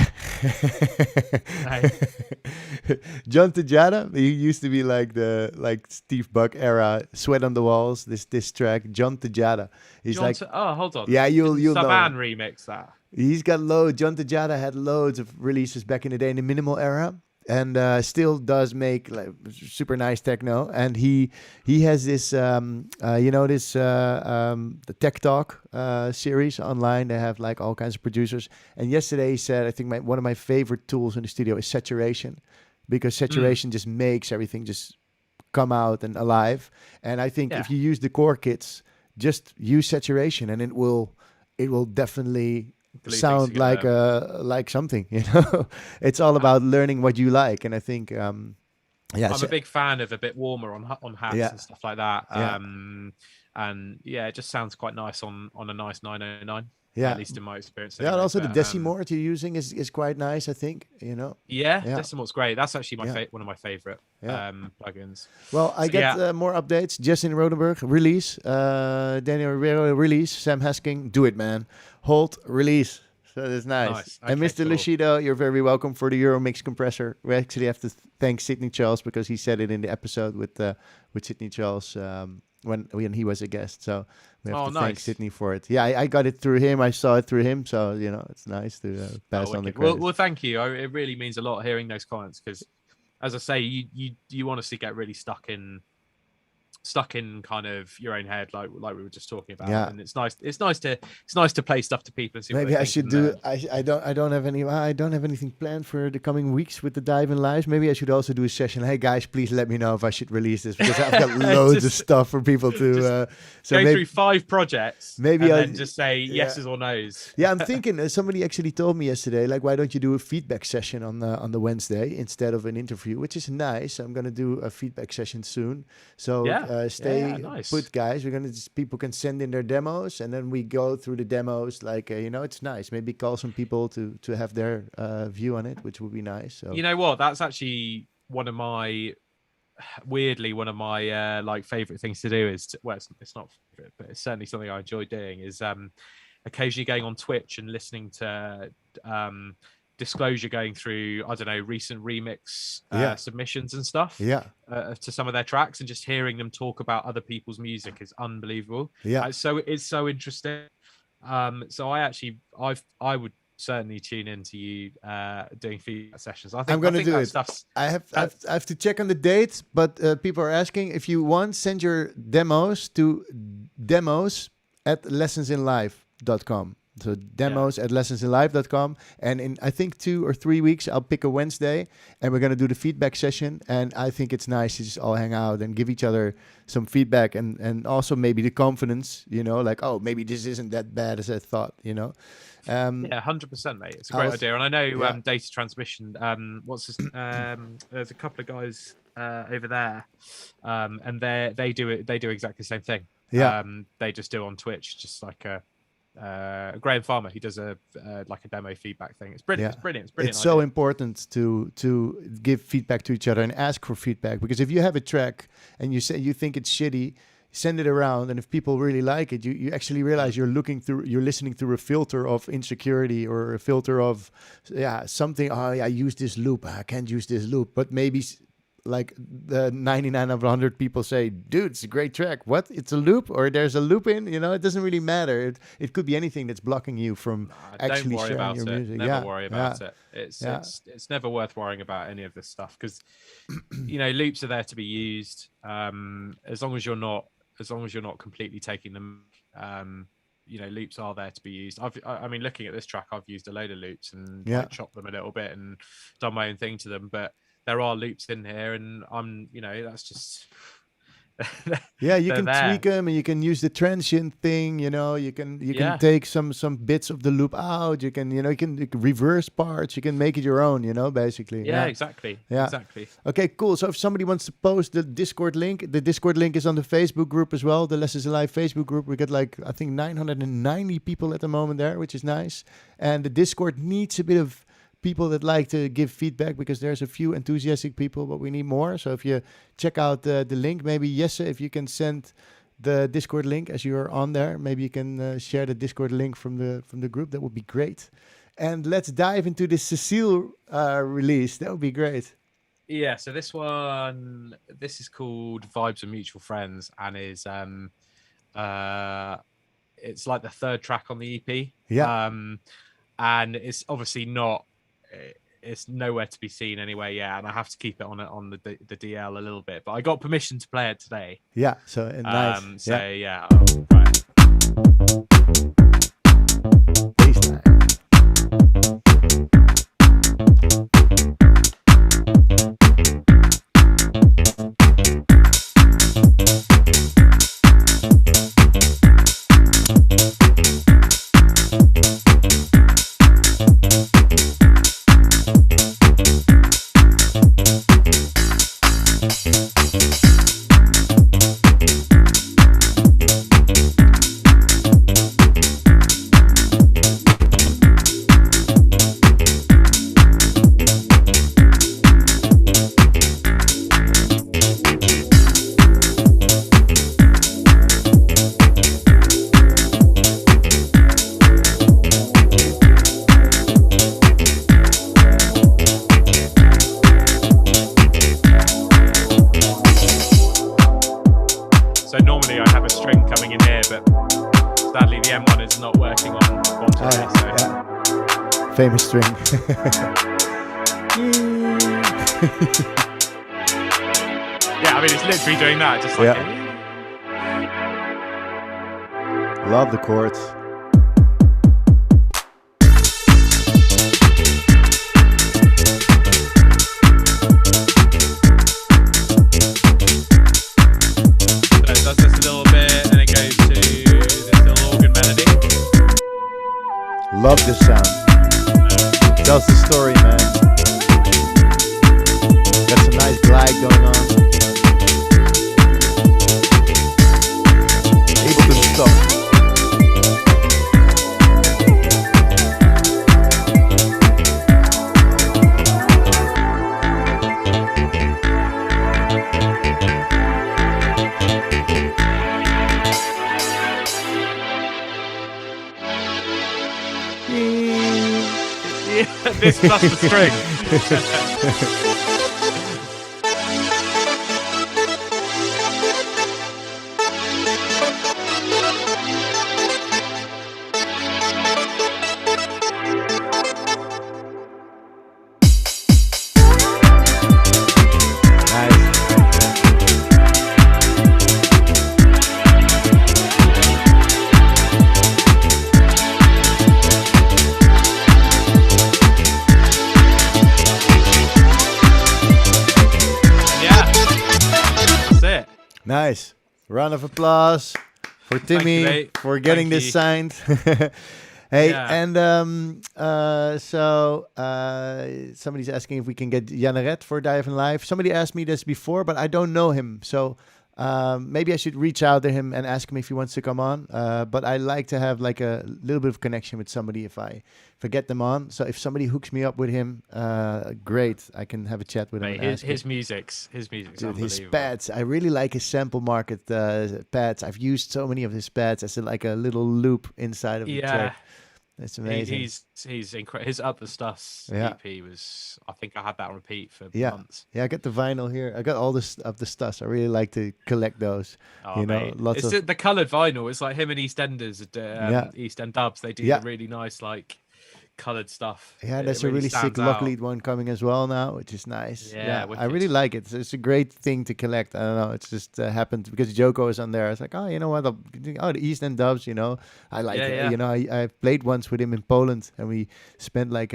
John Tejada, he used to be like Steve Buck era, Sweat on the Walls, this track. John Tejada. He's hold on. Yeah, you'll know. Saban remix that. He's got loads. John Tejada had loads of releases back in the day in the minimal era, and still does make like super nice techno. And he has this the Tech Talk series online. They have like all kinds of producers. And yesterday he said, I think one of my favorite tools in the studio is saturation, because saturation just makes everything just come out and alive. And I think if you use the core kits, just use saturation, and it will definitely Glue things sound together. like something. It's all about learning what you like, and I think yeah, I'm a big fan of a bit warmer on hats Yeah. and stuff like that. Yeah. And yeah, it just sounds quite nice on a nice 909. Yeah. At least in my experience. Yeah, and Anyway. also But, the Decimort you're using is quite nice, I think. yeah, Yeah. Decimort's great. That's actually Yeah. one of my favorite Yeah. plugins. Well, I So, get more updates. Justin Rodenberg, release. Daniel Rivero, release. Sam Hasking, do it, man. Holt, release. So that's nice. Nice. And Okay, Mr. cool. Lushido, you're very welcome for the Euromix compressor. We actually have to thank Sidney Charles because he said it in the episode with Sidney Charles when he was a guest. So we have to thank nice. Sidney for it. Yeah, I got it through him. I saw it through him. So, it's nice to pass on the wicked. credit. Well, thank you. It really means a lot hearing those comments because, as I say, you honestly get really stuck in kind of your own head, like we were just talking about. Yeah. And it's nice to play stuff to people and see. Maybe what I they should think. do. I don't have anything planned for the coming weeks with the Daamen lives. Maybe I should also do a session. Hey guys, please let me know if I should release this because I've got loads of stuff for people to. So go maybe, through 5 projects. Maybe and I'll then just say yeses or nos. Yeah, I'm thinking. Somebody actually told me yesterday, like, why don't you do a feedback session on the Wednesday instead of an interview, which is nice. I'm gonna do a feedback session soon. So stay nice. put, guys. People can send in their demos, and then we go through the demos. Like, it's nice. Maybe call some people to have their view on it, which would be nice. So you know what? That's actually one of my like favorite things to do is it's not favorite, but it's certainly something I enjoy doing is occasionally going on Twitch and listening to Disclosure going through, I don't know, recent remix submissions and stuff to some of their tracks, and just hearing them talk about other people's music is unbelievable. It's so interesting. So I would certainly tune into you doing feedback sessions. I'm going to do it. I have to check on the date, but people are asking, if you want, send your demos to demos@lessonsinlife.com. So demos@lessonsinlife.com, and in I think 2 or 3 weeks I'll pick a Wednesday and we're going to do the feedback session, and I think it's nice to just all hang out and give each other some feedback, and also maybe the confidence, like, oh, maybe this isn't that bad as I thought, 100%, mate. It's a great idea. And I know data transmission, there's a couple of guys over there, and they do exactly the same thing. They just do on Twitch, just like Graham Farmer, he does a demo feedback thing. It's brilliant. It's so important to give feedback to each other and ask for feedback, because if you have a track and you say you think it's shitty, send it around, and if people really like it, you actually realize you're listening through a filter of insecurity or a filter of something. I use this loop, I can't use this loop, but maybe like the 99 of 100 people say, dude, it's a great track. What? It's a loop, or there's a loop in? It doesn't really matter. It could be anything that's blocking you from actually sharing your music. Never worry about it. It's never worth worrying about any of this stuff, because loops are there to be used. As long as you're not completely taking them. Loops are there to be used. I mean, looking at this track, I've used a load of loops and chopped them a little bit and done my own thing to them, but there are loops in here, and that's just you can tweak them, and you can use the transient thing. You can take some bits of the loop out. You can reverse parts. You can make it your own. Basically. Exactly. Okay, cool. So if somebody wants to post the Discord link is on the Facebook group as well. The Lessons in Life Facebook group. We got I think 990 people at the moment there, which is nice. And the Discord needs a bit of people that like to give feedback, because there's a few enthusiastic people, but we need more. So if you check out the link, maybe Jesse, if you can send the Discord link as you're on there, maybe you can share the Discord link from the group. That would be great. And let's dive into this Cecille release. That would be great. Yeah, so this is called Vibes and Mutual Friends, and is it's like the third track on the EP. And it's obviously it's nowhere to be seen anyway, and I have to keep it on the DL a little bit, but I got permission to play it today. So nice. Right. Famous string. Yeah, I mean, it's literally doing that. Just like, Love the chords. So it does this a little bit, and it goes to this little organ melody. Love this sound. Tells the story, man. Got some nice glide going on. Ableton stuff. This plus the string. Nice. Round of applause for Timmy for getting this signed. Hey, and somebody's asking if we can get Janeret for Daamen Live. Somebody asked me this before, but I don't know him. So maybe I should reach out to him and ask him if he wants to come on. But I like to have like a little bit of connection with somebody if I get them on. So if somebody hooks me up with him, great. I can have a chat with him. His music's dude, his pads. I really like his sample market pads. I've used so many of his pads as like a little loop inside of the track. That's amazing. He's incredible. His Up the Stuss EP was, I think I had that on repeat for months. Yeah, I got the vinyl here. I got all this Up the Stuss. I really like to collect those. Oh, you know, lots of the coloured vinyl. It's like him and EastEnders, East End Dubs. They do the really nice like coloured stuff. Yeah, there's a really sick Lock Lead one coming as well now, which is nice. Yeah, I really like it. It's a great thing to collect. I don't know, it's just happened because Joko is on there. I was like, oh, you know what? The East End Dubs, you know, I like it. You know, I played once with him in Poland, and we spent like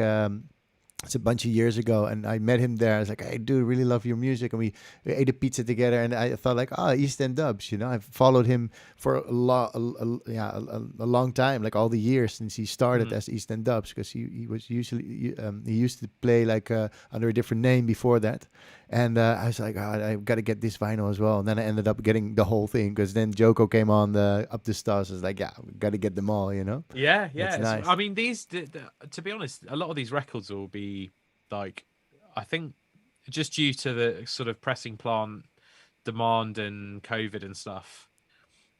it's a bunch of years ago, and I met him there. I was like, hey, dude, really love your music. And we ate a pizza together, and I thought like, East End Dubs, you know. I've followed him for a long time, like all the years since he started as East End Dubs, because he was usually, he used to play like under a different name before that. And I was like, I've got to get this vinyl as well. And then I ended up getting the whole thing, because then Joko came on the Up the Stars. I was like, we've got to get them all, you know? Yeah. Nice. I mean, these, to be honest, a lot of these records will be like, I think just due to the sort of pressing plant demand and COVID and stuff,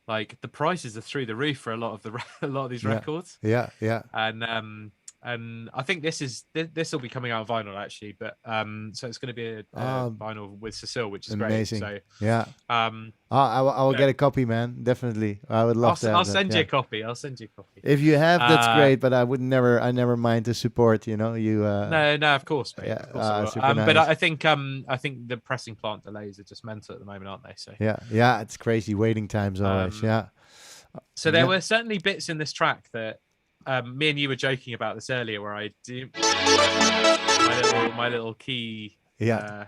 like the prices are through the roof for a lot of these records. Yeah. And I think this will be coming out on vinyl actually, but so it's going to be a vinyl with Cecille, which is amazing. Great. So yeah, I will get a copy, man. Definitely, I would love to. I'll send you a copy. If you have, that's great. But I never mind to support. You know, you. No, of course, mate. Yeah, of course nice. But I think the pressing plant delays are just mental at the moment, aren't they? So yeah, it's crazy waiting times always. So there were certainly bits in this track that. Me and you were joking about this earlier, where I do my little key. Yeah.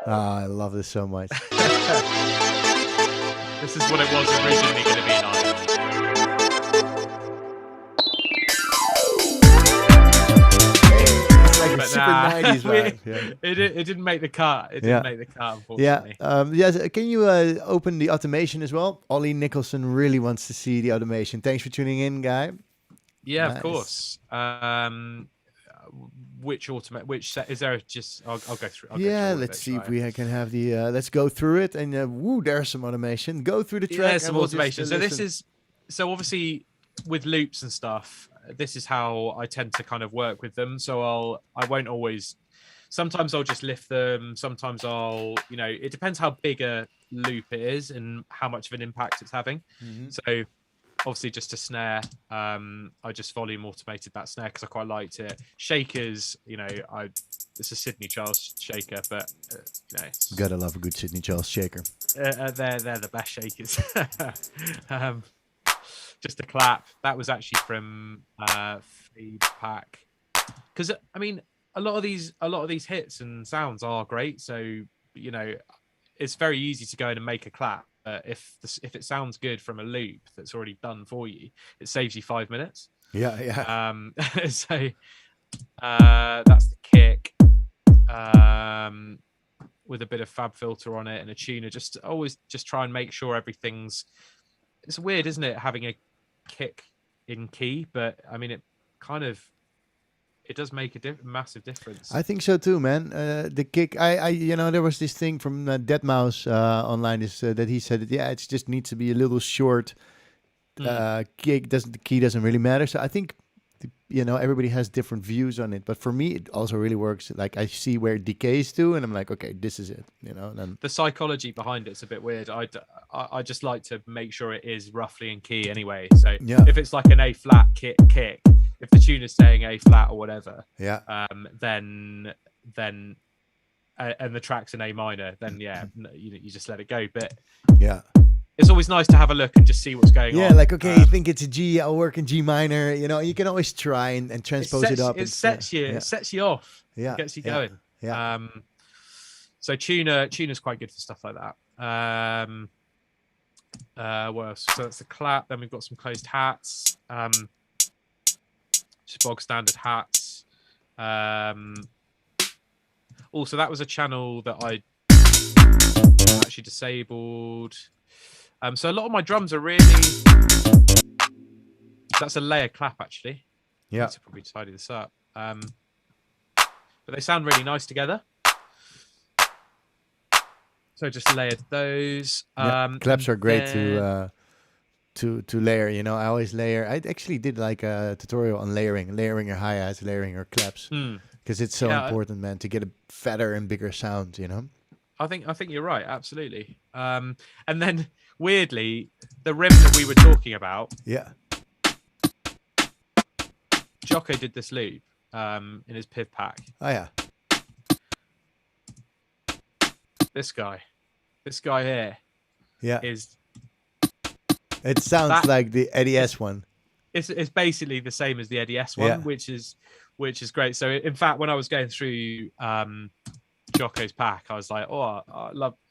I love this so much. This is what it was originally going to be like. But super 90s vibe. It didn't make the cut. It didn't make the cut, unfortunately. Yes. Can you open the automation as well? Ollie Nicholson really wants to see the automation. Thanks for tuning in, guy. Yeah, nice. Of course. Which set is there? Just I'll go through. Let's see if we can have the. Let's go through it, and there's some automation. Go through the track. There's some automation. So obviously with loops and stuff. This is how I tend to kind of work with them. So I won't always, sometimes I'll just lift them. Sometimes it depends how big a loop it is and how much of an impact it's having. So obviously just a snare. I just volume automated that snare because I quite liked it. Shakers, you know, it's a Sydney Charles shaker, but you know, Gotta love a good Sydney Charles shaker. they're the best shakers. um, just a clap. That was actually from feedback, because I mean a lot of these hits and sounds are great. So you know, it's very easy to go in and make a clap. If it sounds good from a loop that's already done for you, it saves you 5 minutes. Yeah. So that's the kick. With a bit of fab filter on it and a tuner, just always just try and make sure everything's. It's weird, isn't it, having a kick in key? But I mean, it kind of it does make a massive difference. I think so too, man. The kick, you know, there was this thing from Deadmau5 online is that he said, yeah, it just needs to be a little short. Kick the key doesn't really matter. So I think, you know, everybody has different views on it. But for me, it also really works. Like I see where it decays to, and I'm like, okay, this is it. You know, then the psychology behind it's a bit weird. I just like to make sure it is roughly in key anyway. So if it's like an A flat kick, if the tuner's saying A flat or whatever, then and the track's in A minor, then you just let it go. But it's always nice to have a look and just see what's going on. Yeah, like, okay, you think it's a G, I'll work in G minor. You know, you can always try and transpose it up. It sets you off. Yeah, it gets you going. Yeah. So tuner's quite good for stuff like that. What else? So that's the clap. Then we've got some closed hats. Just bog standard hats. Also, that was a channel that I actually disabled. So a lot of my drums are really. That's a layer clap, actually. Yeah. I need to probably tidy this up. But they sound really nice together. So just layered those. Claps are great to layer. You know, I always layer. I actually did like a tutorial on layering your hi-hats, layering your claps, because it's so important, man, to get a fatter and bigger sound. You know. I think you're right, absolutely. And then weirdly, the rim that we were talking about. Yeah. Jocko did this loop in his Piv pack. Oh yeah. This guy here. Yeah. Is. It sounds like the Eddie S one. It's basically the same as the Eddie S one, which is great. So in fact, when I was going through Jocko's pack, I was like, oh,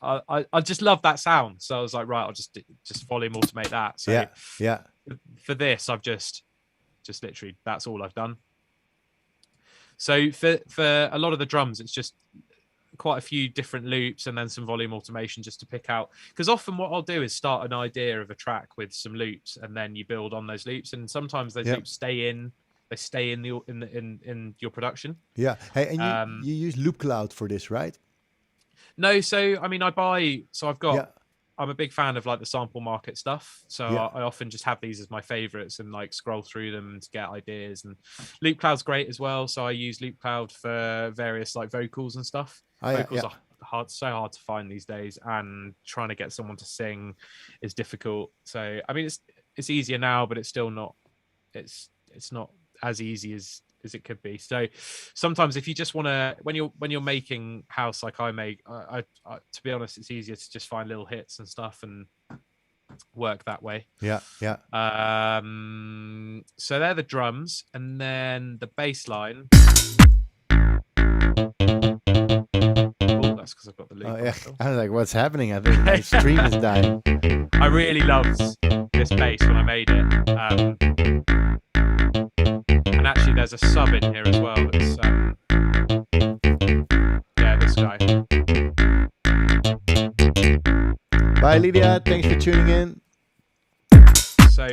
I just love that sound. So I was like, right, I'll just volume automate that. So for this, I've just literally, that's all I've done. So for a lot of the drums, it's just quite a few different loops and then some volume automation just to pick out, because often what I'll do is start an idea of a track with some loops and then you build on those loops, and sometimes those loops stay in your production. Yeah. Hey, and you use Loop Cloud for this, right? No, so I mean, I'm a big fan of like the sample market stuff. So I often just have these as my favorites and like scroll through them to get ideas. And Loop Cloud's great as well. So I use Loop Cloud for various like vocals and stuff. Vocals are so hard to find these days, and trying to get someone to sing is difficult. So I mean, it's easier now, but it's still not. It's not as easy as it could be. So sometimes if you just want to, when you're making house like I make, I to be honest, it's easier to just find little hits and stuff and work that way. Yeah. So they're the drums, and then the bass line. Oh, that's because I've got the loop. I was like, what's happening? I think my stream is dying. I really loved this bass when I made it. And actually, there's a sub in here as well. That's this guy. Bye, Lydia. Thanks for tuning in. So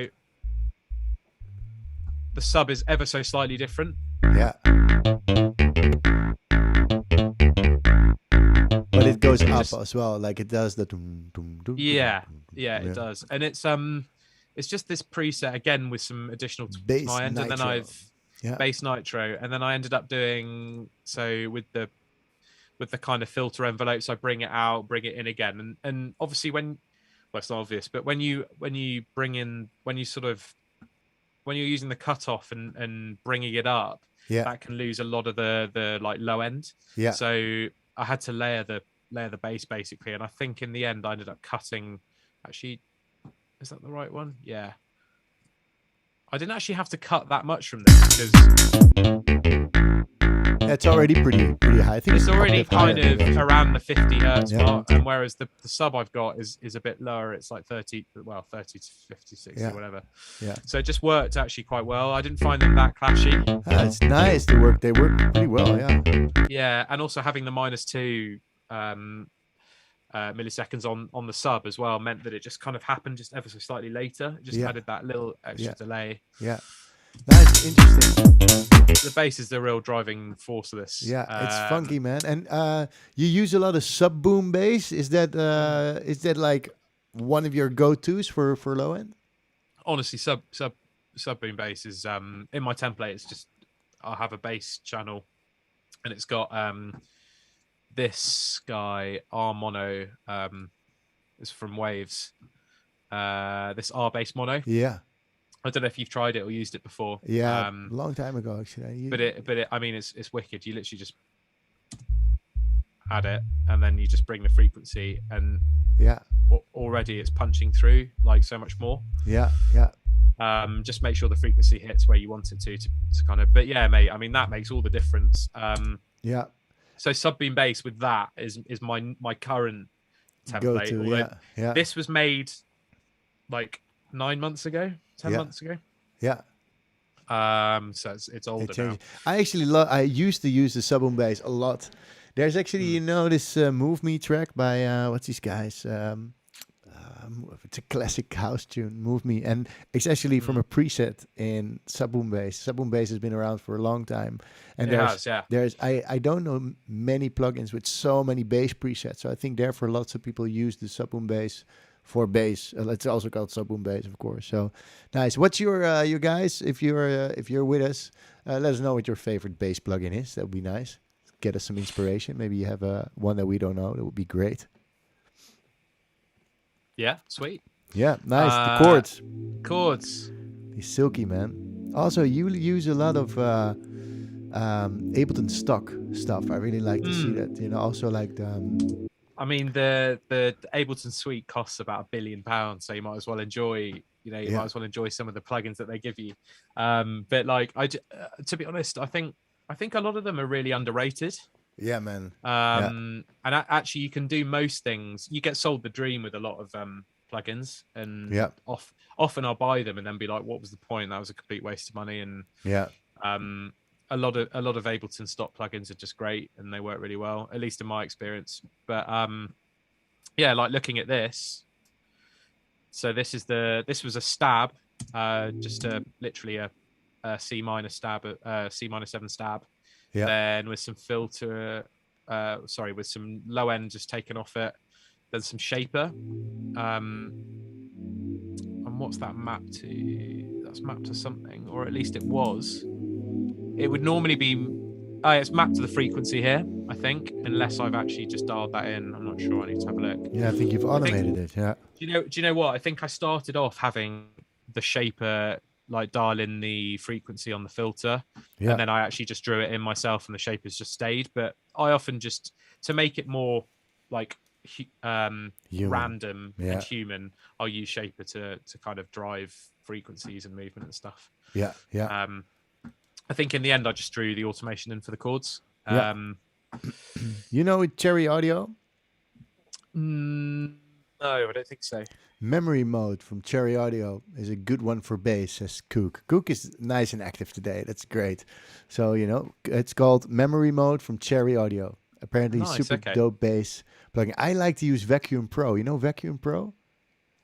the sub is ever so slightly different. Yeah. But it goes up as well, like it does the doom, doom, doom. It does, and it's just this preset again with some additional to my end, and then I've bass nitro, and then I ended up doing so with the kind of filter envelopes. I bring it out, bring it in again, and obviously when well, it's not obvious, but when you bring in, when you're using the cutoff and bringing it up, Yeah. that can lose a lot of the like low end. Yeah. So I had to layer the bass basically, and I think in the end I ended up cutting. Actually, is that the right one? Yeah. I didn't actually have to cut that much from this because It's already pretty high. I think it's already octave higher, kind of maybe. around the 50 hertz Yeah. mark, and whereas the sub I've got is a bit lower. It's like 30 to 50, 60, Yeah. whatever. Yeah. So it just worked actually quite well. I didn't find them that clashy. It's nice to work. They work pretty well. Yeah. Yeah, and also having the -2 milliseconds on the sub as well meant that it just kind of happened just ever so slightly later. It just added that little extra delay. Yeah. Nice, interesting. The bass is the real driving force of this. Yeah, it's funky, man. And you use a lot of sub boom bass. Is that like one of your go-tos for low end? Honestly, sub boom bass is in my template. It's just I'll have a bass channel, and it's got this guy R mono is from Waves. This R bass mono. Yeah. I don't know if you've tried it or used it before. Yeah, a long time ago actually. But it I mean it's wicked. You literally just add it and then you just bring the frequency, and already it's punching through like so much more. Yeah. Just make sure the frequency hits where you want it to kind of, but yeah, mate, I mean that makes all the difference. Yeah. So sub beam bass with that is my current template. Go-to, yeah. This was made like 9 months ago, 10 months ago. Yeah. So it's older now. I actually I used to use the sub boom bass a lot. There's actually this Move Me track by what's these guys? It's a classic house tune, Move Me, and it's actually from a preset in sub boom bass. Sub boom bass has been around for a long time, and there's I don't know many plugins with so many bass presets. So I think therefore lots of people use the sub boom bass for bass. It's also called sub boom bass, of course. So nice. What's your you guys? If you're with us, let us know what your favorite bass plugin is. That would be nice. Get us some inspiration. Maybe you have one that we don't know. That would be great. Yeah, sweet. Yeah, nice. The chords. Chords. He's silky, man. Also, you use a lot of Ableton stock stuff. I really like to see that. You know, also like the. I mean, the Ableton suite costs about £1 billion, so you might as well enjoy. You know, might as well enjoy some of the plugins that they give you. But like, to be honest, I think a lot of them are really underrated. Yeah, man. And actually, you can do most things. You get sold the dream with a lot of plugins, and often I'll buy them and then be like, "What was the point? That was a complete waste of money." And a lot of Ableton stock plugins are just great and they work really well, at least in my experience. But like looking at this. So this was a stab, just literally a C minor stab, C minor 7 stab. Yeah. Then with some filter, with some low end just taken off it. Then some shaper. And what's that mapped to? That's mapped to something, or at least it was. It would normally be. It's mapped to the frequency here, I think, unless I've actually just dialed that in. I'm not sure. I need to have a look. Yeah, I think you've automated it. Yeah. Do you know what? I think I started off having the shaper like dial in the frequency on the filter, and then I actually just drew it in myself, and the shapers just stayed. But I often just, to make it more like random and human, I'll use shaper to kind of drive frequencies and movement and stuff. Yeah. I think in the end I just drew the automation in for the chords. You know Cherry Audio? No, I don't think so. Memory mode from Cherry Audio is a good one for bass, says Cook. Cook is nice and active today. That's great. So, you know, it's called Memory Mode from Cherry Audio. Apparently super dope bass plugin. I like to use Vacuum Pro. You know Vacuum Pro?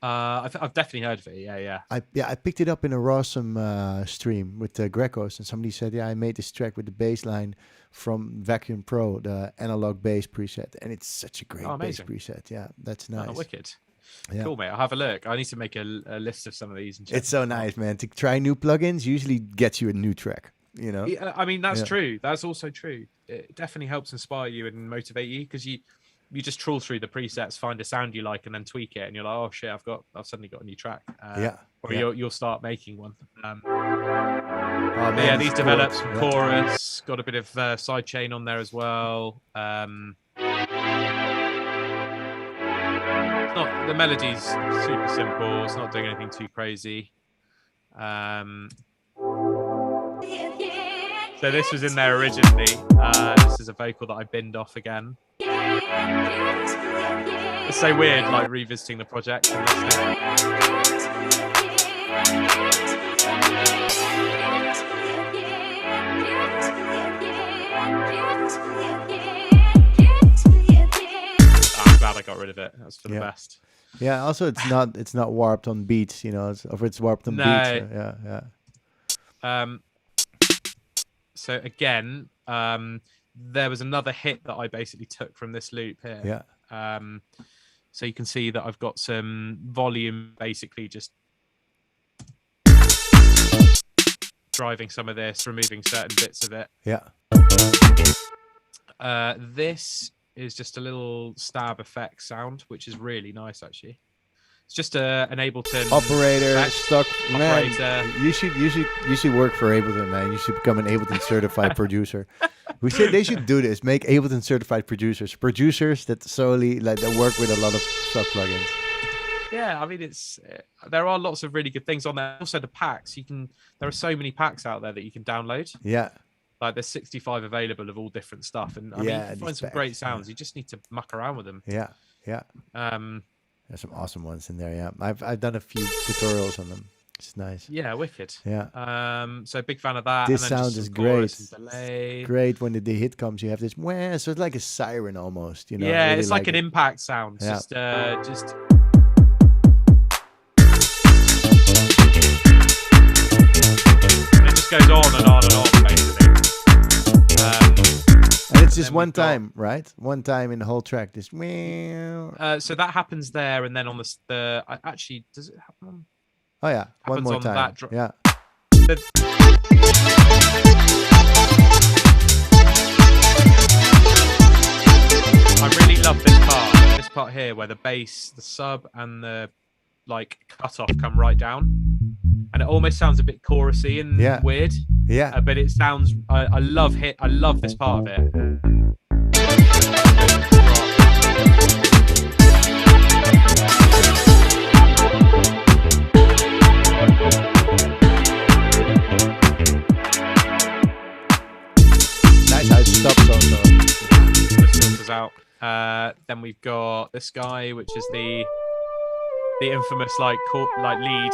I've definitely heard of it. Yeah. I picked it up in a Rawsome stream with Grecos, and somebody said, I made this track with the bass line from Vacuum Pro, the analog bass preset, and it's such a great bass preset. Yeah, that's nice. Oh, wicked. Yeah. Cool, mate. I'll have a look. I need to make a list of some of these. And it's so nice, man. To try new plugins usually gets you a new track. You know. I mean, that's true. That's also true. It definitely helps inspire you and motivate you, because you just trawl through the presets, find a sound you like, and then tweak it, and you're like, oh shit, I've suddenly got a new track. Or you'll start making one. Man, these Chord. developed some chorus, got a bit of sidechain on there as well. The melody's super simple. It's not doing anything too crazy. So this was in there originally. This is a vocal that I binned off again. It's so weird, like revisiting the project and listening. I'm glad I got rid of it. That's for the best. Yeah. Also, it's not warped on beats, you know, or it's warped on beats. Yeah. So again, there was another hit that I basically took from this loop here. Yeah. So you can see that I've got some volume, basically just driving some of this, removing certain bits of it. Yeah. This is just a little stab effect sound, which is really nice, actually. It's just an Ableton operator stock operator. Man. You should work for Ableton, man. You should become an Ableton certified producer. We said they should do this. Make Ableton certified producers that solely that work with a lot of stock plugins. Yeah, I mean there are lots of really good things on there. Also the packs, there are so many packs out there that you can download. Yeah. Like there's 65 available of all different stuff, and I mean, you can find some great sounds. You just need to muck around with them. Yeah. There's some awesome ones in there. Yeah, I've done a few tutorials on them. It's nice. Yeah, wicked. Yeah. So big fan of that. This and then sound is great. Delay. Great when the hit comes. You have this wah, so it's like a siren almost. You know. Yeah, really it's like an impact sound. Yeah. Just. And it just goes on and on and on, basically. And it's just one time, right? One time in the whole track. This. So that happens there, and then on the actually, does it happen on? Oh yeah, one more time. Yeah. I really love this part. This part here, where the bass, the sub, and the like cutoff come right down, and it almost sounds a bit chorusy and weird. Yeah. But it sounds. I love this part of it. Nice how it stops also. This filters out. Then we've got this guy, which is the infamous like lead.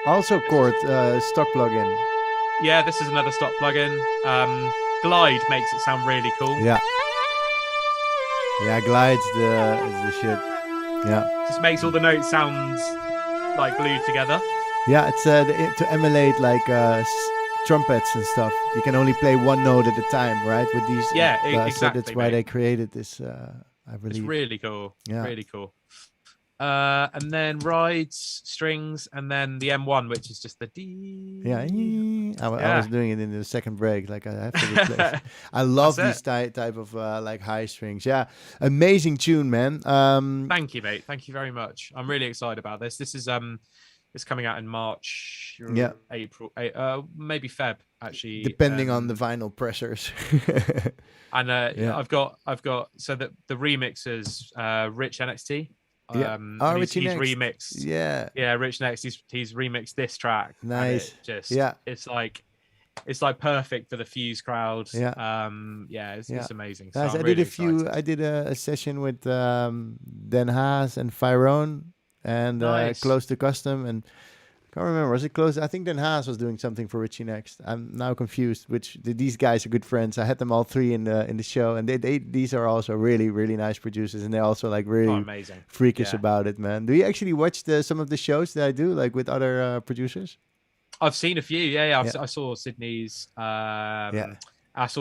Also Chord stock plugin. Yeah, this is another stock plugin. Glide makes it sound really cool. Yeah. Yeah, Glide's the shit. Yeah. Just makes all the notes sound like glued together. Yeah, it's to emulate like trumpets and stuff. You can only play one note at a time, right? With these. Yeah, exactly. So that's why they created this. I believe. It's really cool. Yeah. Really cool. And then rides, strings, and then the M1, which is just the D. Yeah, I was doing it in the second break. Like I have to replace. I love these type of like high strings. Yeah, amazing tune, man. Thank you, mate. Thank you very much. I'm really excited about this. This is it's coming out in March. Yeah, April, maybe Feb actually, depending on the vinyl pressers. And I've got so that the remixers, Rich NXT. He's remixed. Yeah, Rich Next. He's remixed this track. Nice. It's like perfect for the Fuse crowd. Yeah. It's amazing. Nice. So I did a session with Den Haas and Fyron and Close to Custom, and I can't remember, was it Close? I think Den Haas was doing something for Richie Next. I'm now confused. These guys are good friends. I had them all three in the show, and these are also really, really nice producers, and they're also like really amazing, freakish about it, man. Do you actually watch some of the shows that I do, like with other producers? I've seen a few. I saw Sydney's. I've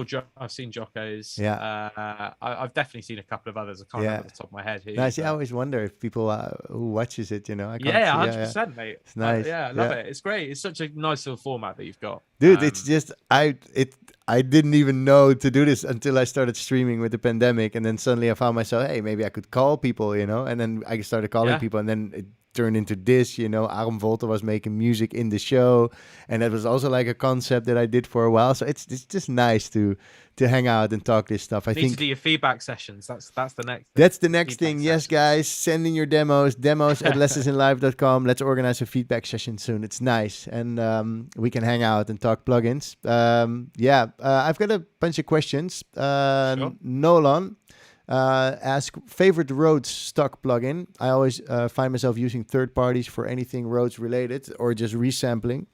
seen Jocko's. I've definitely seen a couple of others. I can't remember off the top of my head who. Nice. I always wonder if people who watches it, you know. 100%, mate. It's nice. I love it. It's great. It's such a nice little format that you've got, dude. It's just I I didn't even know to do this until I started streaming with the pandemic, and then suddenly I found myself, hey, maybe I could call people, and then I started calling people, and then it turned into this, Aram Volta was making music in the show, and that was also like a concept that I did for a while. So it's just nice to hang out and talk this stuff. I think to do your feedback sessions. That's the next thing. That's the next thing. Feedback Yes, sessions. guys, send in your demos at lessonsinlive.com. Let's organize a feedback session soon. It's nice, and we can hang out and talk plugins. I've got a bunch of questions. Sure. Nolan ask favorite Rhodes stock plugin. I always find myself using third parties for anything Rhodes related or just resampling.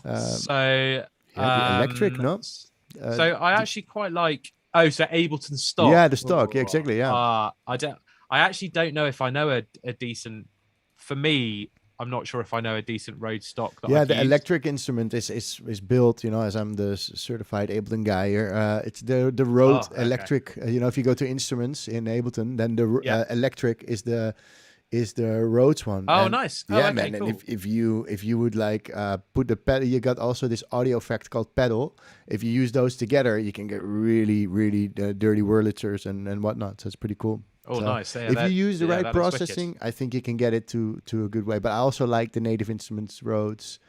The electric, no? So I actually quite like. Oh, so Ableton stock. Yeah, the stock. Yeah, exactly. Yeah. I actually don't know if I know a decent. For me, I'm not sure if I know a decent Rhodes stock. That I've the used. electric instrument is built, as I'm the certified Ableton guy here. It's the Rhodes electric. If you go to instruments in Ableton, then the electric is the Rhodes one. Oh, and nice. Yeah, okay, man. cool. And if you would like put the pedal, you got also this audio effect called pedal. If you use those together, you can get really, really dirty Wurlitzers and whatnot. So it's pretty cool. Oh, So nice. Yeah, if you use the right that looks processing, I think you can get it to a good way. But I also like the Native Instruments Rhodes.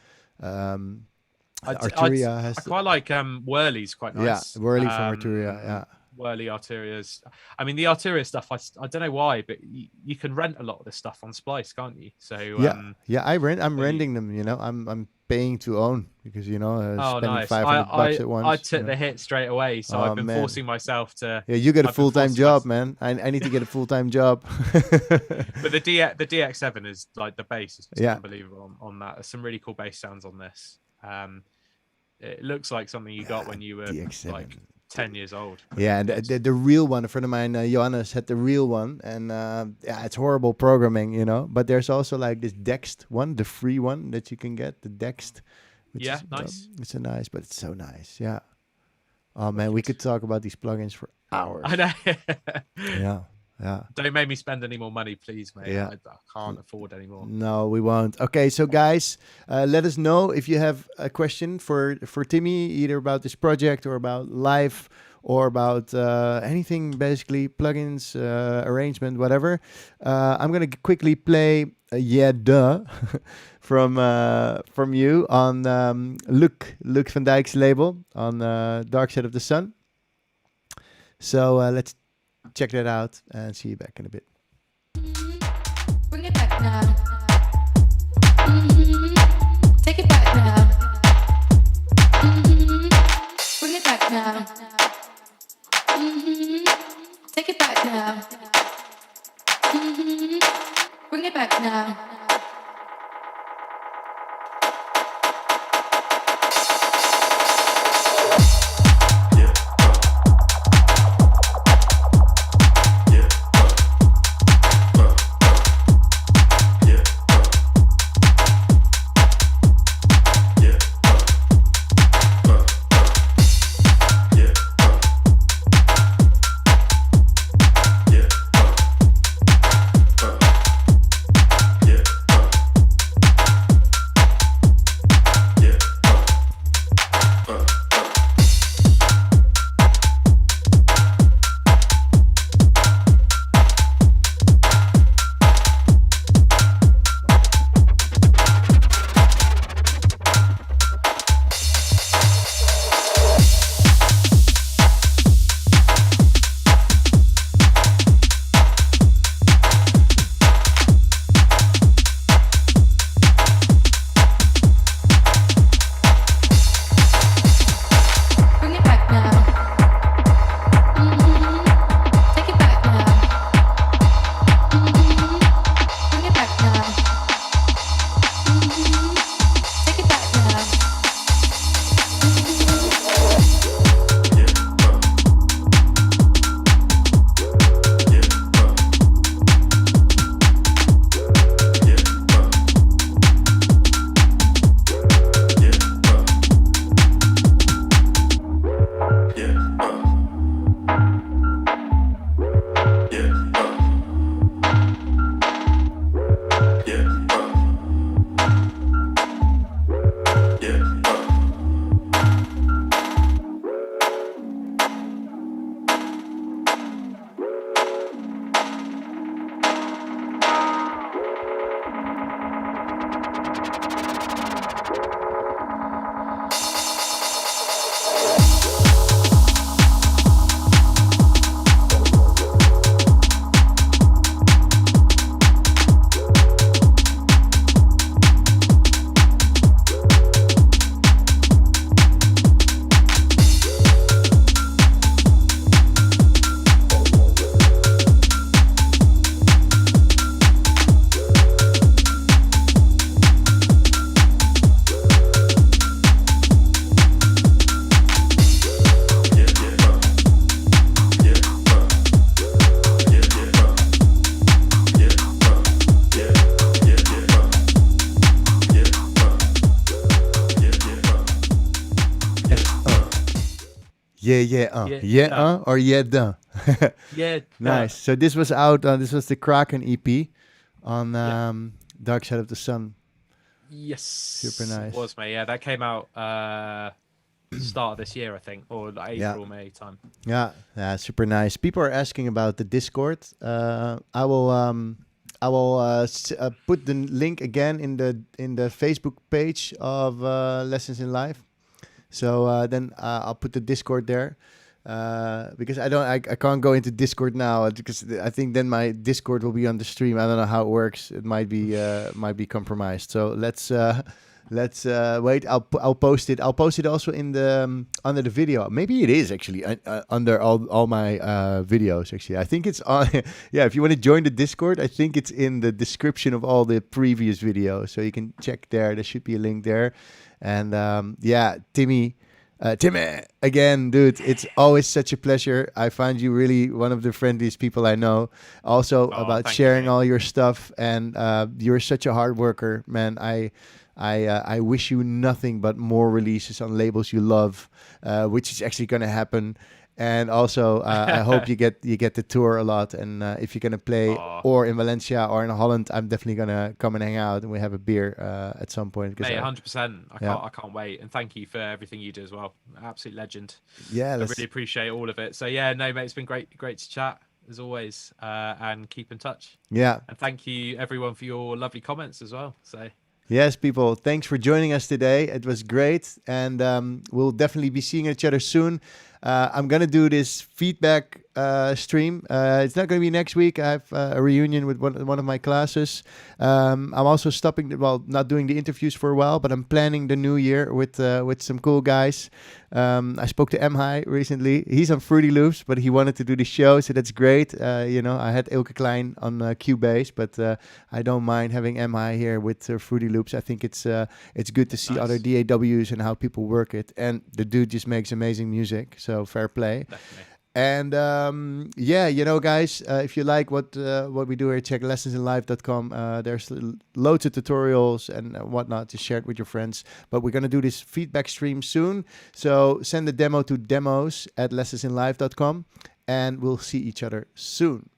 Arturia has. I quite like Whirly's quite nice. Yeah, Whirly from Arturia. Yeah. Whirly Arturias. I mean, the Arturia stuff. I don't know why, but you can rent a lot of this stuff on Splice, can't you? So I'm renting them. I'm paying to own because spending nice. $500 at once. I took the hit straight away, so I've been forcing myself to. Yeah, you get a full-time job, man. I need to get a full-time job. But the DX7 is like the bass is just unbelievable on that. There's some really cool bass sounds on this. It looks like something you got when you were DX7. Like 10 years old. Yeah, and the real one, a friend of mine, Johannes, had the real one, and it's horrible programming, but there's also like this Dext one, the free one that you can get, the Dext. Which is, nice. It's a nice, but it's so nice. Yeah. Oh man, we could talk about these plugins for hours. I know. Yeah. Don't make me spend any more money, please, mate. Yeah. I can't afford anymore. No, we won't. Okay, so guys, let us know if you have a question for Timmy, either about this project or about life or about anything, basically plugins, arrangement, whatever. I'm gonna quickly play from you on Luc van Dijk's label on Dark Side of the Sun. So let's check that out and see you back in a bit. Bring it back now. Take it back now. Bring it back now. Take it back now. Bring it back now. Yeah, or yeah, duh. Yeah. Nice. So this was out. This was the Kraken EP on Dark Side of the Sun. Yes. Super nice. It was, mate. Yeah, that came out start of this year, I think, or like April, May time. Yeah, super nice. People are asking about the Discord. I will put the link again in the Facebook page of Lessons in Life. So then I'll put the Discord there. Because I can't go into Discord now because I think then my Discord will be on the stream. I don't know how it works. It might be compromised. So let's wait. I'll post it. I'll post it also in the under the video. Maybe it is actually under all my videos. Actually, I think it's on. Yeah, if you want to join the Discord, I think it's in the description of all the previous videos, so you can check there. There should be a link there. And Timmy, again, dude, it's always such a pleasure. I find you really one of the friendliest people I know. Also about sharing all your stuff, and you're such a hard worker, man. I wish you nothing but more releases on labels you love, which is actually going to happen. And also, I hope you get the tour a lot. And if you're gonna play or in Valencia or in Holland, I'm definitely gonna come and hang out and we have a beer at some point. Mate, 100%. I can't wait. And thank you for everything you do as well. Absolute legend. Yeah, I really appreciate all of it. So yeah, no, mate, it's been great to chat as always. And keep in touch. Yeah. And thank you everyone for your lovely comments as well. So. Yes, people, thanks for joining us today. It was great, and we'll definitely be seeing each other soon. I'm going to do this feedback stream. It's not going to be next week. I have a reunion with one of my classes. I'm also not doing the interviews for a while, but I'm planning the new year with some cool guys. I spoke to M-High recently. He's on Fruity Loops, but he wanted to do the show, so that's great. I had Ilke Klein on Cubase, but I don't mind having M-High here with Fruity Loops. I think it's good to see other DAWs and how people work it. And the dude just makes amazing music, so fair play. Definitely. And guys, if you like what we do here, check lessonsinlife.com. There's loads of tutorials and whatnot to share it with your friends. But we're going to do this feedback stream soon. So send the demo to demos@lessonsinlife.com, and we'll see each other soon.